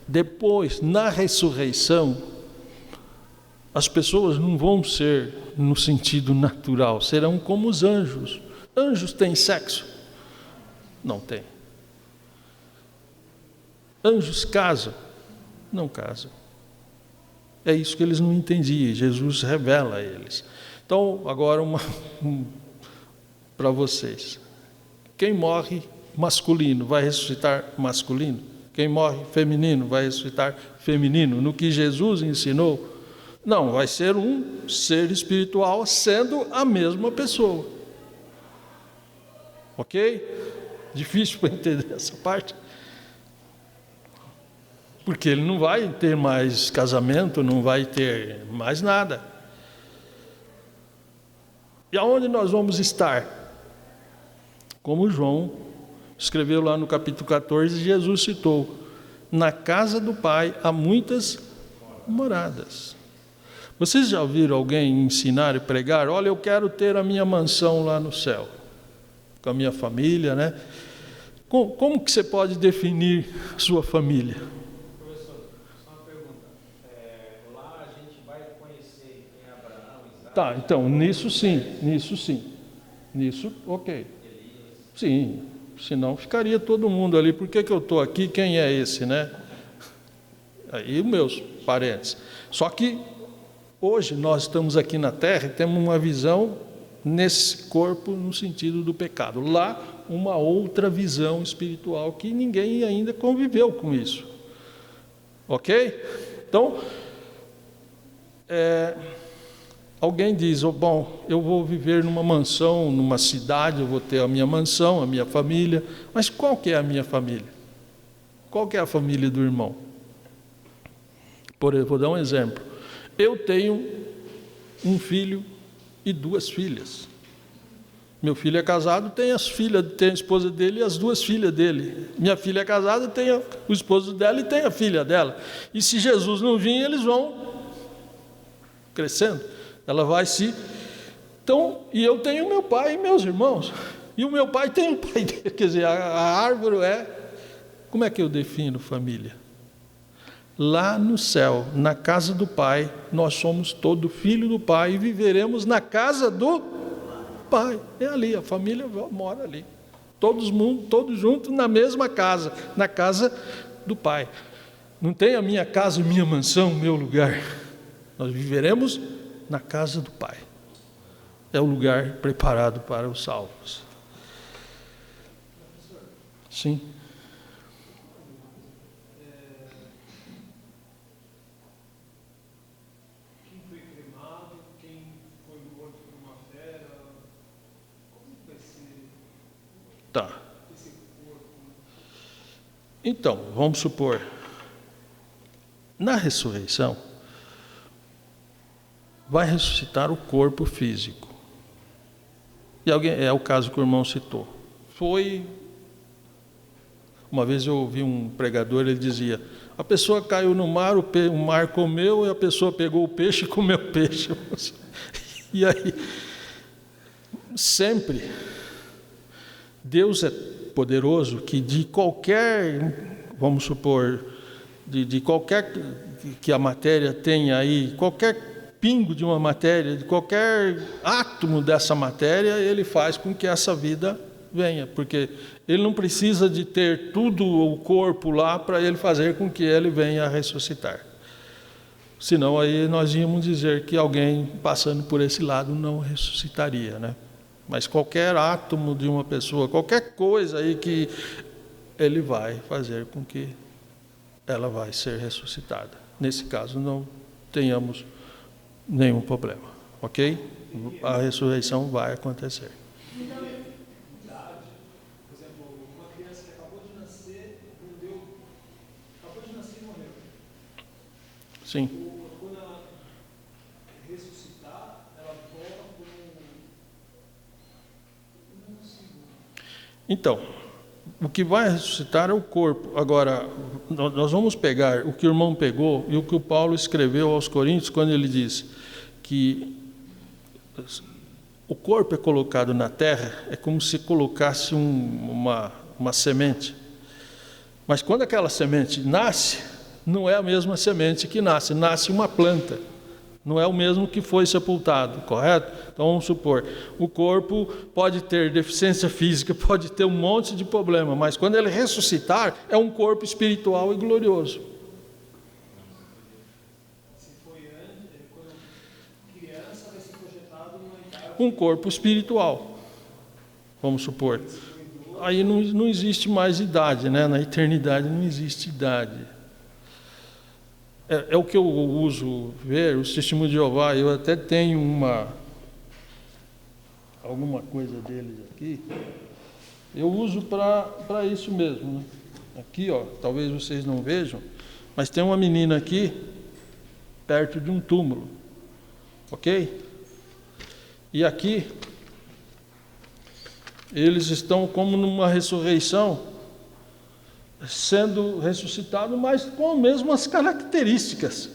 depois, na ressurreição, as pessoas não vão ser no sentido natural, serão como os anjos. Anjos têm sexo? Não tem. Anjos casam? Não casam. É isso que eles não entendiam, Jesus revela a eles. Então, agora para vocês. Quem morre masculino vai ressuscitar masculino? Quem morre feminino vai ressuscitar feminino? No que Jesus ensinou? Não, vai ser um ser espiritual sendo a mesma pessoa. Ok? Difícil para entender essa parte? Porque ele não vai ter mais casamento, não vai ter mais nada. E aonde nós vamos estar? Como João escreveu lá no capítulo 14, Jesus citou, na casa do Pai há muitas moradas. Vocês já ouviram alguém ensinar e pregar? Olha, eu quero ter a minha mansão lá no céu, com a minha família, né? Como que você pode definir sua família? Tá, então, nisso sim, nisso, ok. Sim, senão ficaria todo mundo ali, por que eu estou aqui, quem é esse, né? Aí, meus parentes. Só que, hoje, nós estamos aqui na Terra e temos uma visão nesse corpo, no sentido do pecado. Lá, uma outra visão espiritual, que ninguém ainda conviveu com isso. Ok? Então, alguém diz, bom, eu vou viver numa mansão, numa cidade, eu vou ter a minha mansão, a minha família, mas qual que é a minha família? Qual que é a família do irmão? Vou dar um exemplo. Eu tenho um filho e 2 filhas. Meu filho é casado, tem a esposa dele e as 2 filhas dele. Minha filha é casada, tem o esposo dela e tem a filha dela. E se Jesus não vir, eles vão crescendo. Ela vai se... Então, e eu tenho meu pai e meus irmãos. E o meu pai tem o pai dele. Quer dizer, a árvore Como é que eu defino família? Lá no céu, na casa do Pai, nós somos todo filho do Pai e viveremos na casa do Pai. É ali, a família mora ali. Todos juntos na mesma casa, na casa do Pai. Não tem a minha casa, minha mansão, meu lugar. Nós viveremos na casa do Pai. É o lugar preparado para os salvos. Sim. Quem foi cremado, quem foi morto por uma fera, Tá. Então, vamos supor, na ressurreição, vai ressuscitar o corpo físico. E é o caso que o irmão citou. Uma vez eu ouvi um pregador, ele dizia: a pessoa caiu no mar, o mar comeu, e a pessoa pegou o peixe e comeu o peixe. E aí, sempre, Deus é poderoso que de qualquer, vamos supor, de qualquer que a matéria tenha aí, qualquer pingo de uma matéria, de qualquer átomo dessa matéria, ele faz com que essa vida venha, porque ele não precisa de ter tudo o corpo lá para ele fazer com que ele venha a ressuscitar. Senão aí nós íamos dizer que alguém passando por esse lado não ressuscitaria, né? Mas qualquer átomo de uma pessoa, qualquer coisa aí que ele vai fazer com que ela vai ser ressuscitada. Nesse caso não tenhamos nenhum problema, ok? A ressurreição vai acontecer. Por exemplo, uma criança que acabou de nascer e morreu. Sim. Quando ela ressuscitar, ela volta como... Eu não consigo. Então, o que vai ressuscitar é o corpo. Agora, nós vamos pegar o que o irmão pegou e o que o Paulo escreveu aos Coríntios, quando ele diz que o corpo é colocado na terra, é como se colocasse uma semente. Mas quando aquela semente nasce, não é a mesma semente que nasce uma planta. Não é o mesmo que foi sepultado, correto? Então vamos supor, o corpo pode ter deficiência física, pode ter um monte de problema, mas quando ele ressuscitar, é um corpo espiritual e glorioso. Se foi antes, quando criança, vai ser projetado numa idade... Um corpo espiritual, vamos supor. Aí não existe mais idade, né? Na eternidade não existe idade. É o que eu uso ver, os testemunhos de Jeová. Eu até tenho alguma coisa deles aqui. Eu uso para isso mesmo, né? Aqui, ó, talvez vocês não vejam, mas tem uma menina aqui, perto de um túmulo, ok? E aqui, eles estão como numa ressurreição, sendo ressuscitado, mas com as mesmas características.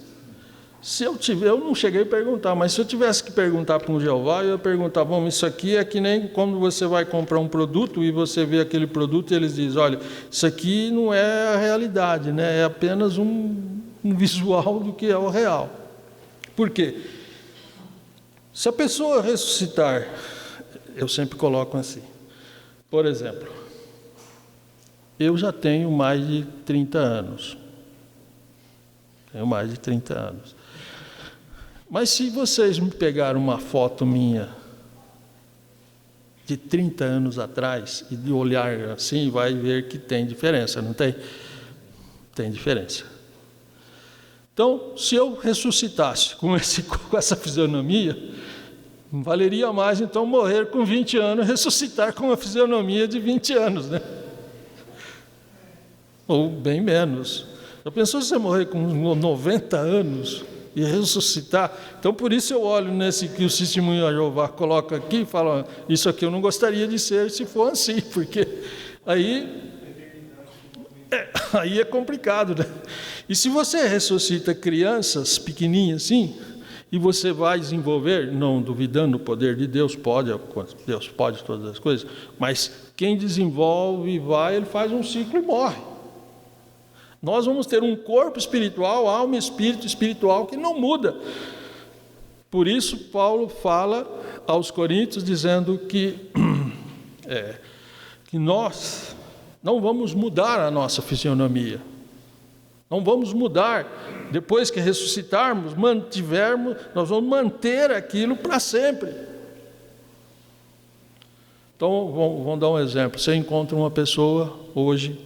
Eu não cheguei a perguntar, mas se eu tivesse que perguntar para um Jeová, eu ia perguntar: bom, isso aqui é que nem quando você vai comprar um produto e você vê aquele produto e eles dizem: olha, isso aqui não é a realidade, né? É apenas um visual do que é o real. Por quê? Se a pessoa ressuscitar, eu sempre coloco assim, por exemplo, eu já tenho mais de 30 anos. Mas se vocês me pegarem uma foto minha de 30 anos atrás e de olhar assim, vai ver que tem diferença, não tem? Tem diferença. Então, se eu ressuscitasse com essa fisionomia, valeria mais então morrer com 20 anos e ressuscitar com uma fisionomia de 20 anos, né? Ou bem menos. Já pensou se você morrer com 90 anos e ressuscitar? Então, por isso eu olho nesse que o testemunho de Jeová coloca aqui e falo: isso aqui eu não gostaria de ser se for assim, porque aí é complicado, né? E se você ressuscita crianças pequenininhas assim, e você vai desenvolver, não duvidando do poder de Deus pode todas as coisas, mas quem desenvolve ele faz um ciclo e morre. Nós vamos ter um corpo espiritual, alma e espírito espiritual que não muda. Por isso, Paulo fala aos Coríntios dizendo que nós não vamos mudar a nossa fisionomia. Não vamos mudar. Depois que ressuscitarmos, nós vamos manter aquilo para sempre. Então, vamos dar um exemplo. Você encontra uma pessoa hoje,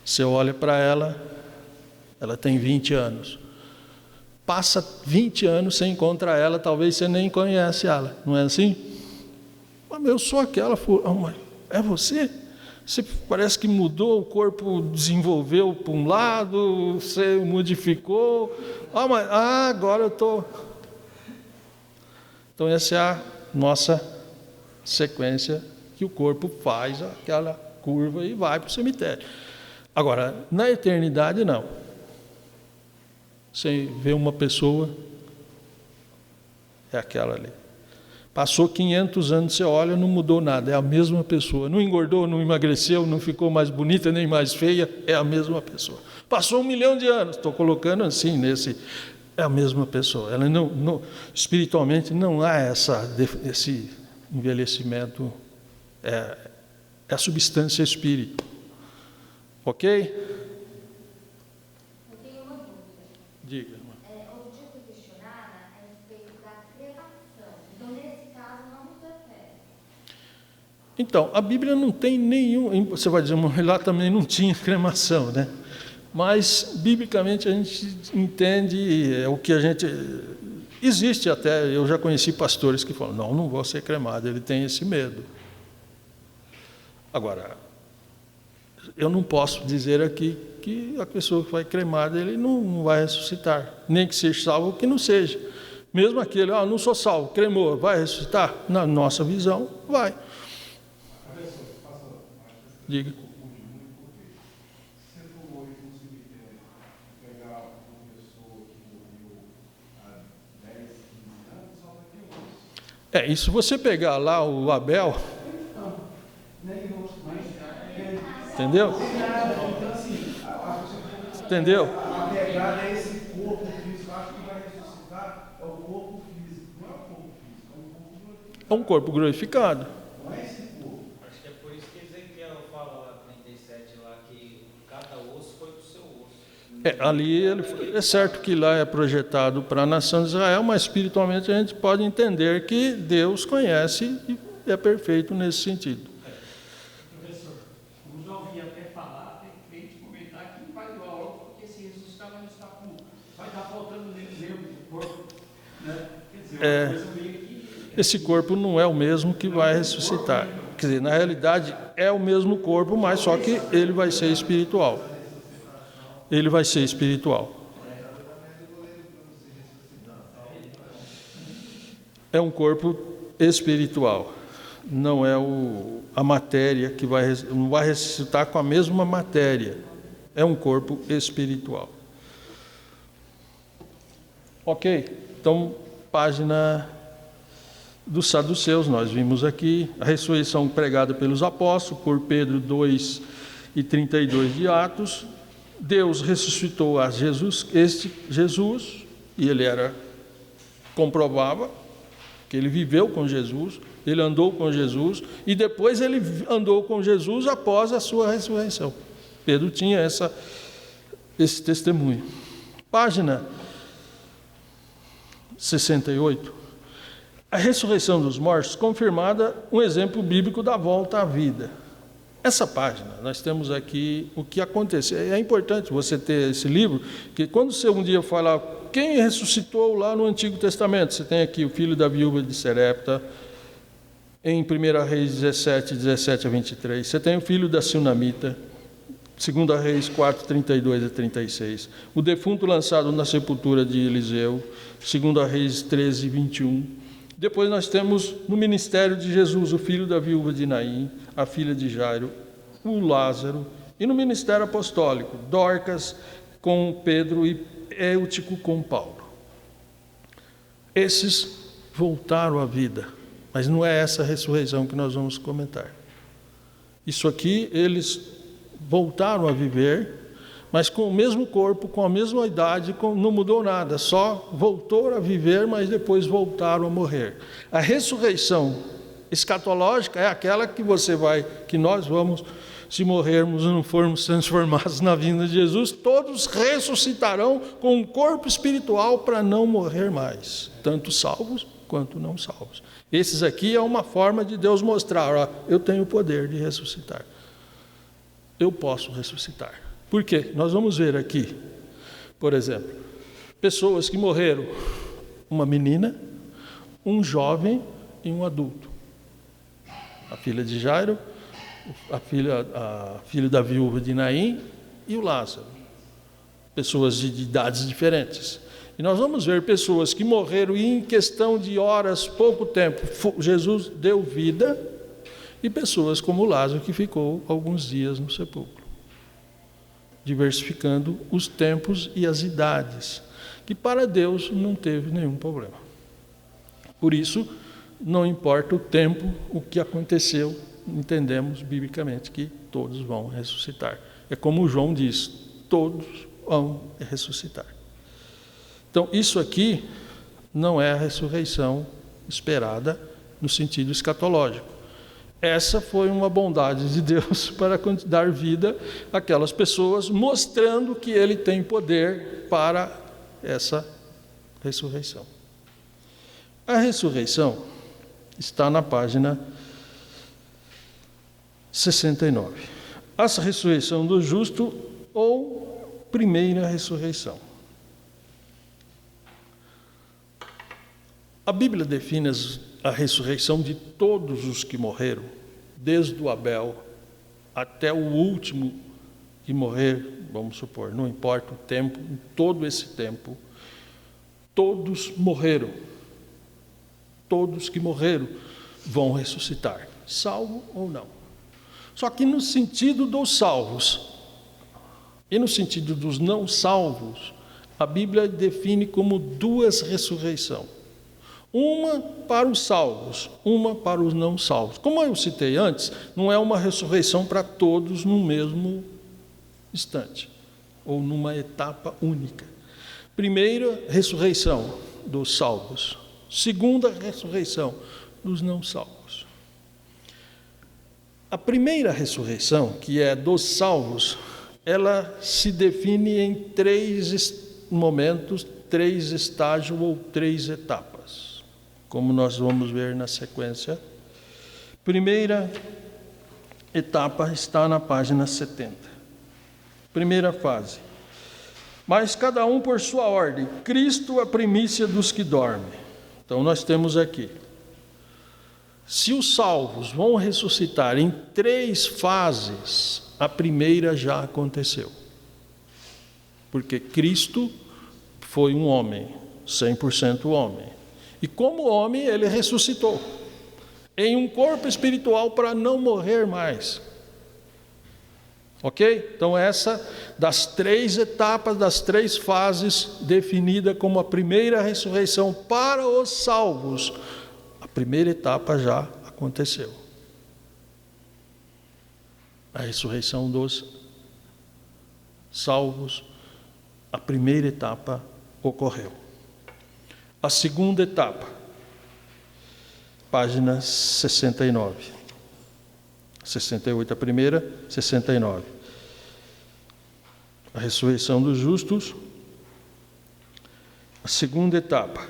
você olha para ela tem 20 anos. Passa 20 anos, você encontra ela, talvez você nem conhece ela. Não é assim? Mas eu sou aquela... é você? Você parece que mudou, o corpo desenvolveu para um lado, você modificou. Agora eu estou... Então, essa é a nossa sequência que o corpo faz, aquela curva e vai para o cemitério. Agora, na eternidade, não. Você vê uma pessoa, é aquela ali. Passou 500 anos, você olha, não mudou nada, é a mesma pessoa. Não engordou, não emagreceu, não ficou mais bonita nem mais feia, é a mesma pessoa. Passou 1 milhão de anos, estou colocando assim nesse... É a mesma pessoa. Ela não, espiritualmente não há esse envelhecimento, é a substância espírito. Ok? Eu tenho uma dúvida. Diga. Outro dia fui questionada a respeito da cremação. Então, nesse caso, não interfere. Então, a Bíblia não tem nenhum... Você vai dizer, lá também não tinha cremação, né? Mas, biblicamente, a gente entende o que a gente... Existe até, eu já conheci pastores que falam, não vou ser cremado, ele tem esse medo. Agora, eu não posso dizer aqui que a pessoa que vai cremada, ele não vai ressuscitar, nem que seja salvo ou que não seja. Mesmo aquele, não sou salvo, cremou, vai ressuscitar? Na nossa visão, vai. Diga. E se você pegar lá o Abel, entendeu? Entendeu? A pegada é esse corpo físico, acho que vai ressuscitar, é o corpo físico, não é o corpo físico, É um corpo glorificado. não é esse corpo. Acho que é por isso que Ezequiel fala lá, 37, lá, que cada osso foi do seu osso. Ali é certo que lá é projetado para a nação de Israel, mas espiritualmente a gente pode entender que Deus conhece e é perfeito nesse sentido. Professor, eu já ouvi até falar, tem crente comentar que não vai doar logo, porque se ressuscitar vai estar faltando nele mesmo o corpo. Né? Quer dizer, uma coisa meio que... Esse corpo não é o mesmo que vai ressuscitar. Quer dizer, na realidade é o mesmo corpo, mas só que ele vai ser espiritual. Ele vai ser espiritual. É um corpo espiritual. Não é a matéria que não vai ressuscitar com a mesma matéria. É um corpo espiritual. Ok? Então, página dos saduceus, nós vimos aqui a ressurreição pregada pelos apóstolos, por Pedro 2:32 de Atos. Deus ressuscitou a Jesus, e ele comprovava que ele viveu com Jesus, ele andou com Jesus, e depois ele andou com Jesus após a sua ressurreição. Pedro tinha esse testemunho. Página 68. A ressurreição dos mortos, confirmada, um exemplo bíblico da volta à vida. Essa página, nós temos aqui o que aconteceu. É importante você ter esse livro, que quando você um dia falar quem ressuscitou lá no Antigo Testamento, você tem aqui o filho da viúva de Serepta, em 1 Reis 17:17-23. Você tem o filho da Sunamita, 2 Reis 4:32-36. O defunto lançado na sepultura de Eliseu, 2 Reis 13:21. Depois nós temos no ministério de Jesus, o filho da viúva de Naim, a filha de Jairo, o Lázaro, e no ministério apostólico, Dorcas com Pedro e Eutico com Paulo. Esses voltaram à vida, mas não é essa ressurreição que nós vamos comentar. Isso aqui, eles voltaram a viver, mas com o mesmo corpo, com a mesma idade, não mudou nada, só voltou a viver, mas depois voltaram a morrer. A ressurreição escatológica é aquela que nós vamos, se morrermos e não formos transformados na vinda de Jesus, todos ressuscitarão com um corpo espiritual para não morrer mais, tanto salvos quanto não salvos. Esses aqui é uma forma de Deus mostrar, eu tenho o poder de ressuscitar. Eu posso ressuscitar. Por quê? Nós vamos ver aqui, por exemplo, pessoas que morreram, uma menina, um jovem e um adulto. A filha de Jairo, a filha da viúva de Naim e o Lázaro. Pessoas de idades diferentes. E nós vamos ver pessoas que morreram e em questão de horas, pouco tempo, Jesus deu vida, e pessoas como Lázaro que ficou alguns dias no sepulcro. Diversificando os tempos e as idades, que para Deus não teve nenhum problema. Por isso, não importa o tempo, o que aconteceu, entendemos biblicamente que todos vão ressuscitar. É como João diz, todos vão ressuscitar. Então, isso aqui não é a ressurreição esperada no sentido escatológico. Essa foi uma bondade de Deus para dar vida àquelas pessoas, mostrando que Ele tem poder para essa ressurreição. A ressurreição está na página 69. A ressurreição do justo ou primeira ressurreição. A Bíblia define a ressurreição de todos os que morreram, desde o Abel até o último que morrer, vamos supor, não importa o tempo, em todo esse tempo, todos morreram. Todos que morreram vão ressuscitar, salvo ou não. Só que no sentido dos salvos e no sentido dos não salvos, a Bíblia define como duas ressurreições. Uma para os salvos, uma para os não salvos. Como eu citei antes, não é uma ressurreição para todos no mesmo instante, ou numa etapa única. Primeira ressurreição dos salvos. Segunda ressurreição dos não salvos. A primeira ressurreição, que é dos salvos, ela se define em 3 momentos, 3 estágios ou 3 etapas, como nós vamos ver na sequência. Primeira etapa está na página 70. Primeira fase. Mas cada um por sua ordem. Cristo a primícia dos que dormem. Então nós temos aqui. Se os salvos vão ressuscitar em 3 fases, a primeira já aconteceu. Porque Cristo foi um homem, 100% homem. E como homem, ele ressuscitou em um corpo espiritual para não morrer mais. Ok? Então essa das 3 etapas, das 3 fases, definida como a primeira ressurreição para os salvos, a primeira etapa já aconteceu. A ressurreição dos salvos, a primeira etapa ocorreu. A segunda etapa, página 69. 68 a primeira, 69. A ressurreição dos justos. A segunda etapa,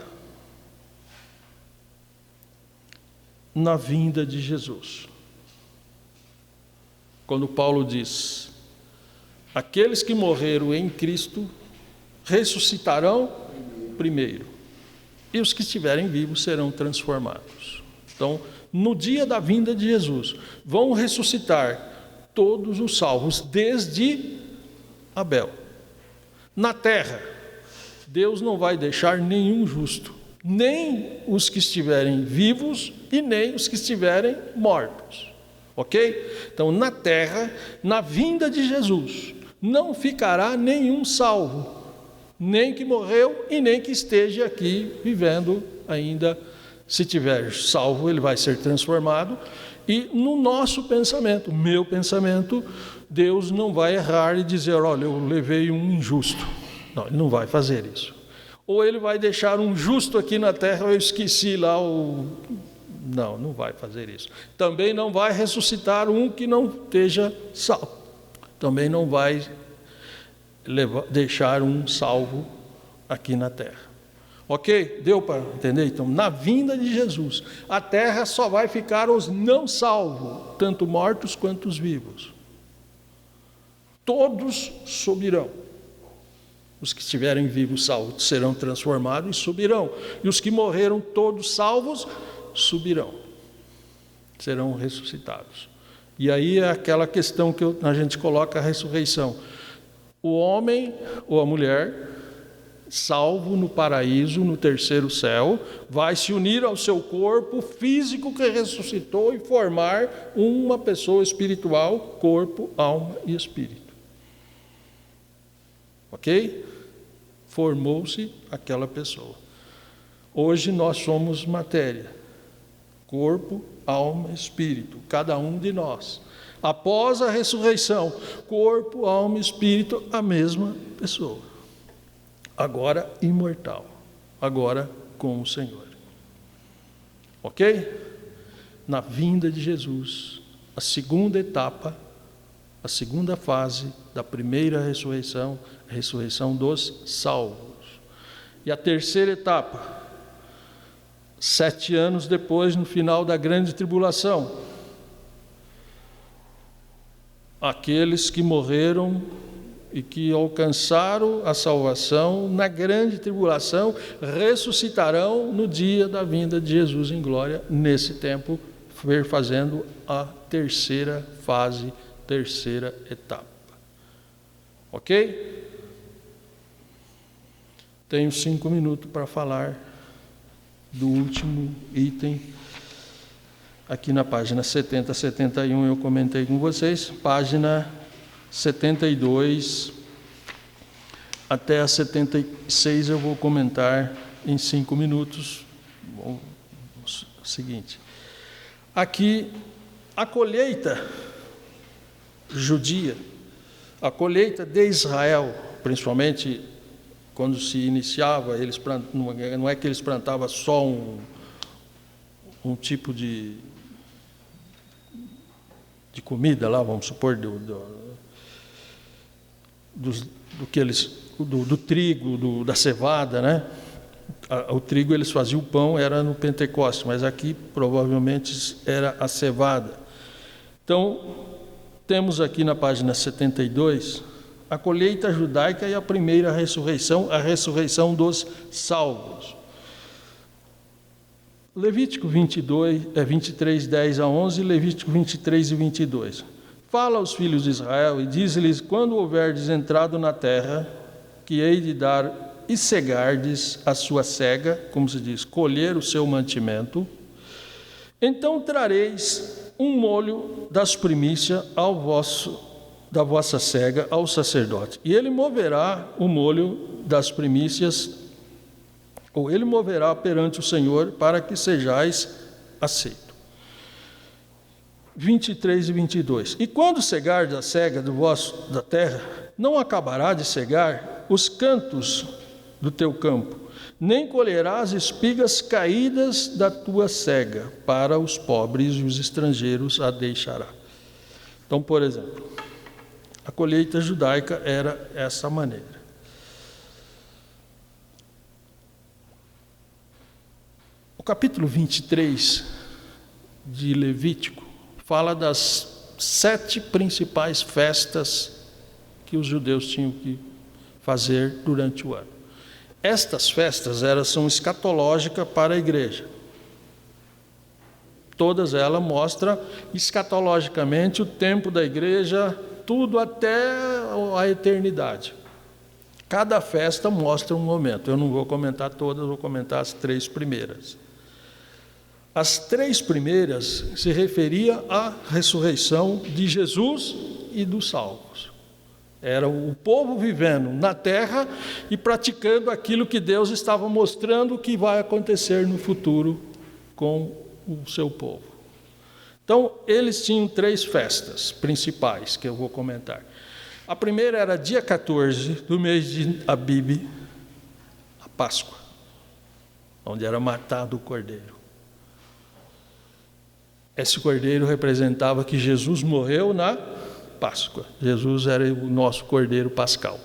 na vinda de Jesus. Quando Paulo diz: aqueles que morreram em Cristo ressuscitarão primeiro, e os que estiverem vivos serão transformados. Então, no dia da vinda de Jesus, vão ressuscitar todos os salvos, desde Abel. Na terra, Deus não vai deixar nenhum justo, nem os que estiverem vivos e nem os que estiverem mortos. Ok? Então, na terra, na vinda de Jesus, não ficará nenhum salvo, nem que morreu e nem que esteja aqui vivendo ainda. Se tiver salvo, ele vai ser transformado. E no nosso pensamento, meu pensamento, Deus não vai errar e dizer: olha, eu levei um injusto. Não, ele não vai fazer isso. Ou ele vai deixar um justo aqui na terra, eu esqueci lá o... Não, não vai fazer isso. Também não vai ressuscitar um que não esteja salvo. Também não vai deixar um salvo aqui na terra. Ok? Deu para entender? Então, na vinda de Jesus, a terra só vai ficar os não salvos, tanto mortos quanto os vivos. Todos subirão. Os que estiverem vivos salvos serão transformados e subirão. E os que morreram todos salvos subirão. Serão ressuscitados. E aí é aquela questão que a gente coloca a ressurreição. O homem ou a mulher, salvo no paraíso, no terceiro céu, vai se unir ao seu corpo físico que ressuscitou e formar uma pessoa espiritual, corpo, alma e espírito. Ok? Formou-se aquela pessoa. Hoje nós somos matéria, corpo, alma, espírito, cada um de nós. Após a ressurreição, corpo, alma e espírito, a mesma pessoa. Agora imortal, agora com o Senhor. Ok? Na vinda de Jesus, a segunda etapa, a segunda fase da primeira ressurreição, a ressurreição dos salvos. E a terceira etapa, 7 anos depois, no final da grande tribulação, aqueles que morreram e que alcançaram a salvação na grande tribulação ressuscitarão no dia da vinda de Jesus em glória, nesse tempo, fazendo a terceira fase, terceira etapa. Ok? Tenho 5 minutos para falar do último item. Aqui na página 70, 71 eu comentei com vocês, página 72 até a 76 eu vou comentar em 5 minutos. Bom, o seguinte, aqui a colheita judia, a colheita de Israel, principalmente quando se iniciava, não é que eles plantavam só um tipo de comida lá, vamos supor, do trigo, da cevada, né? O trigo eles faziam o pão, era no Pentecostes, mas aqui provavelmente era a cevada. Então, temos aqui na página 72 a colheita judaica e a primeira ressurreição, a ressurreição dos salvos. Levítico 23, 10 a 11, Levítico 23 e 22. Fala aos filhos de Israel e diz-lhes: quando houverdes entrado na terra, que hei de dar e cegardes a sua cega, como se diz, colher o seu mantimento, então trareis um molho das primícias da vossa cega ao sacerdote, e ele moverá o molho das primícias, ou ele moverá perante o Senhor, para que sejais aceito. 23 e 22. E quando cegardes a cega da terra, não acabará de cegar os cantos do teu campo, nem colherás espigas caídas da tua cega, para os pobres e os estrangeiros a deixará. Então, por exemplo, a colheita judaica era essa maneira. O capítulo 23 de Levítico fala das 7 principais festas que os judeus tinham que fazer durante o ano. Estas festas são escatológicas para a igreja. Todas elas mostram escatologicamente o tempo da igreja, tudo até a eternidade. Cada festa mostra um momento. Eu não vou comentar todas, vou comentar as 3 primeiras. As 3 primeiras se referia à ressurreição de Jesus e dos salvos. Era o povo vivendo na terra e praticando aquilo que Deus estava mostrando que vai acontecer no futuro com o seu povo. Então, eles tinham 3 festas principais que eu vou comentar. A primeira era dia 14 do mês de Abib, a Páscoa, onde era matado o cordeiro. Esse cordeiro representava que Jesus morreu na Páscoa. Jesus era o nosso cordeiro pascal.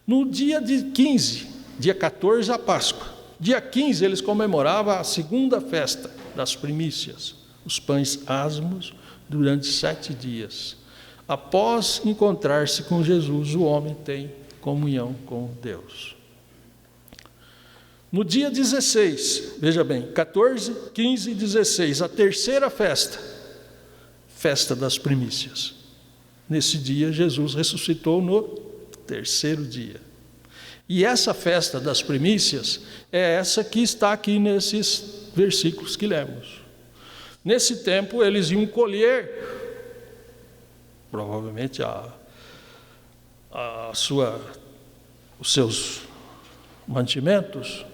No dia de 15, dia 14, a Páscoa. Dia 15, eles comemoravam a segunda festa das primícias, os pães asmos, durante 7 dias. Após encontrar-se com Jesus, o homem tem comunhão com Deus. No dia 16, veja bem, 14, 15 e 16, a terceira festa, festa das primícias. Nesse dia, Jesus ressuscitou no terceiro dia. E essa festa das primícias é essa que está aqui nesses versículos que lemos. Nesse tempo, eles iam colher, provavelmente, os seus mantimentos,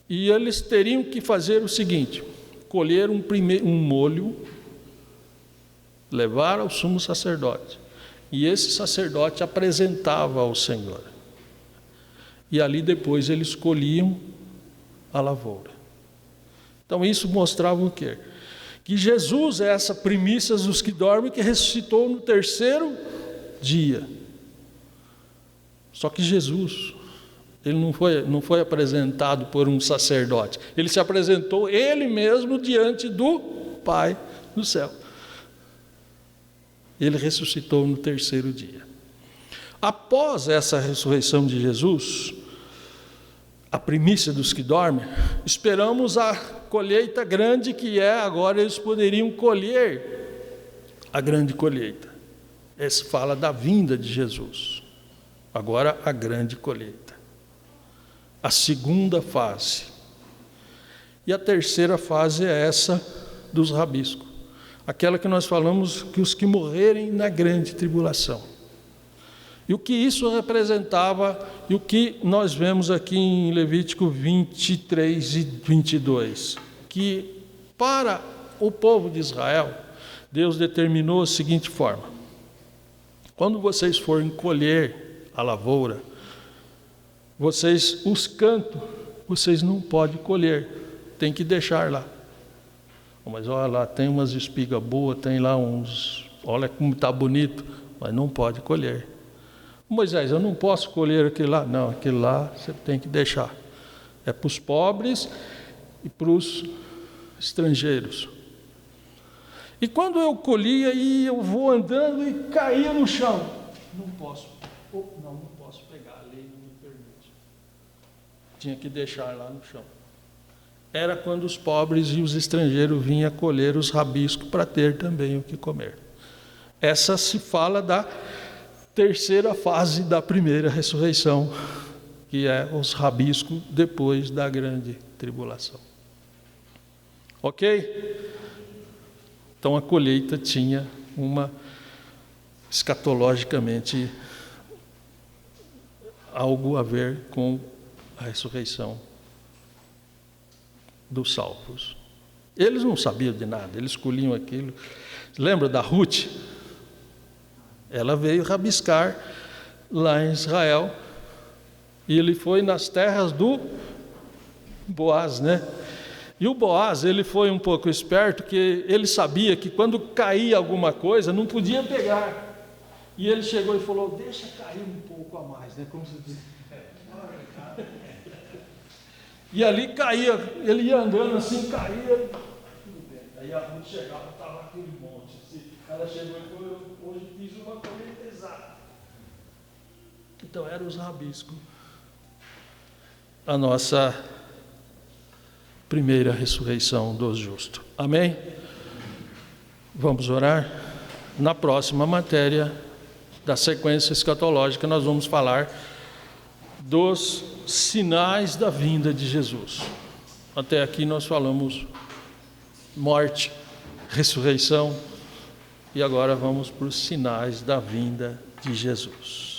e eles teriam que fazer o seguinte: colher um molho, levar ao sumo sacerdote, e esse sacerdote apresentava ao Senhor. E ali depois eles colhiam a lavoura. Então isso mostrava o quê? Que Jesus é essa primícia dos que dormem, que ressuscitou no terceiro dia. Só que Jesus, ele não foi apresentado por um sacerdote. Ele se apresentou ele mesmo diante do Pai do céu. Ele ressuscitou no terceiro dia. Após essa ressurreição de Jesus, a primícia dos que dormem, esperamos a colheita grande que é, agora eles poderiam colher a grande colheita. Esse fala da vinda de Jesus. Agora a grande colheita. A segunda fase. E a terceira fase é essa dos rabiscos. Aquela que nós falamos que os que morrerem na grande tribulação. E o que isso representava, e o que nós vemos aqui em Levítico 23 e 22, que para o povo de Israel, Deus determinou a seguinte forma: quando vocês forem colher a lavoura, os cantos, vocês não podem colher, tem que deixar lá. Mas olha lá, tem umas espigas boas, tem lá olha como está bonito, mas não pode colher. Moisés, eu não posso colher aquele lá. Não, aquele lá você tem que deixar. É para os pobres e para os estrangeiros. E quando eu colhia e eu vou andando e caía no chão, não posso pegar, a lei não me permite. Tinha que deixar lá no chão. Era quando os pobres e os estrangeiros vinham colher os rabiscos para ter também o que comer. Essa se fala da terceira fase da primeira ressurreição, que é os rabiscos depois da grande tribulação. Ok? Então a colheita tinha escatologicamente, algo a ver com a ressurreição dos salvos. Eles não sabiam de nada, eles colhiam aquilo. Lembra da Ruth? Ela veio rabiscar lá em Israel, e ele foi nas terras do Boaz, né? E o Boaz, ele foi um pouco esperto, que ele sabia que quando caía alguma coisa, não podia pegar. E ele chegou e falou: deixa cair um pouco a mais, né? Como se diz. E ali caía, ele ia andando assim, caía, tudo bem. Aí a Ruth chegava, estava aquele monte. Assim. Ela chegou e falou: hoje fiz uma colheita exata. Então eram os rabiscos. A nossa primeira ressurreição dos justos. Amém? Vamos orar? Na próxima matéria da sequência escatológica, nós vamos falar dos sinais da vinda de Jesus. Até aqui nós falamos morte, ressurreição, e agora vamos para os sinais da vinda de Jesus.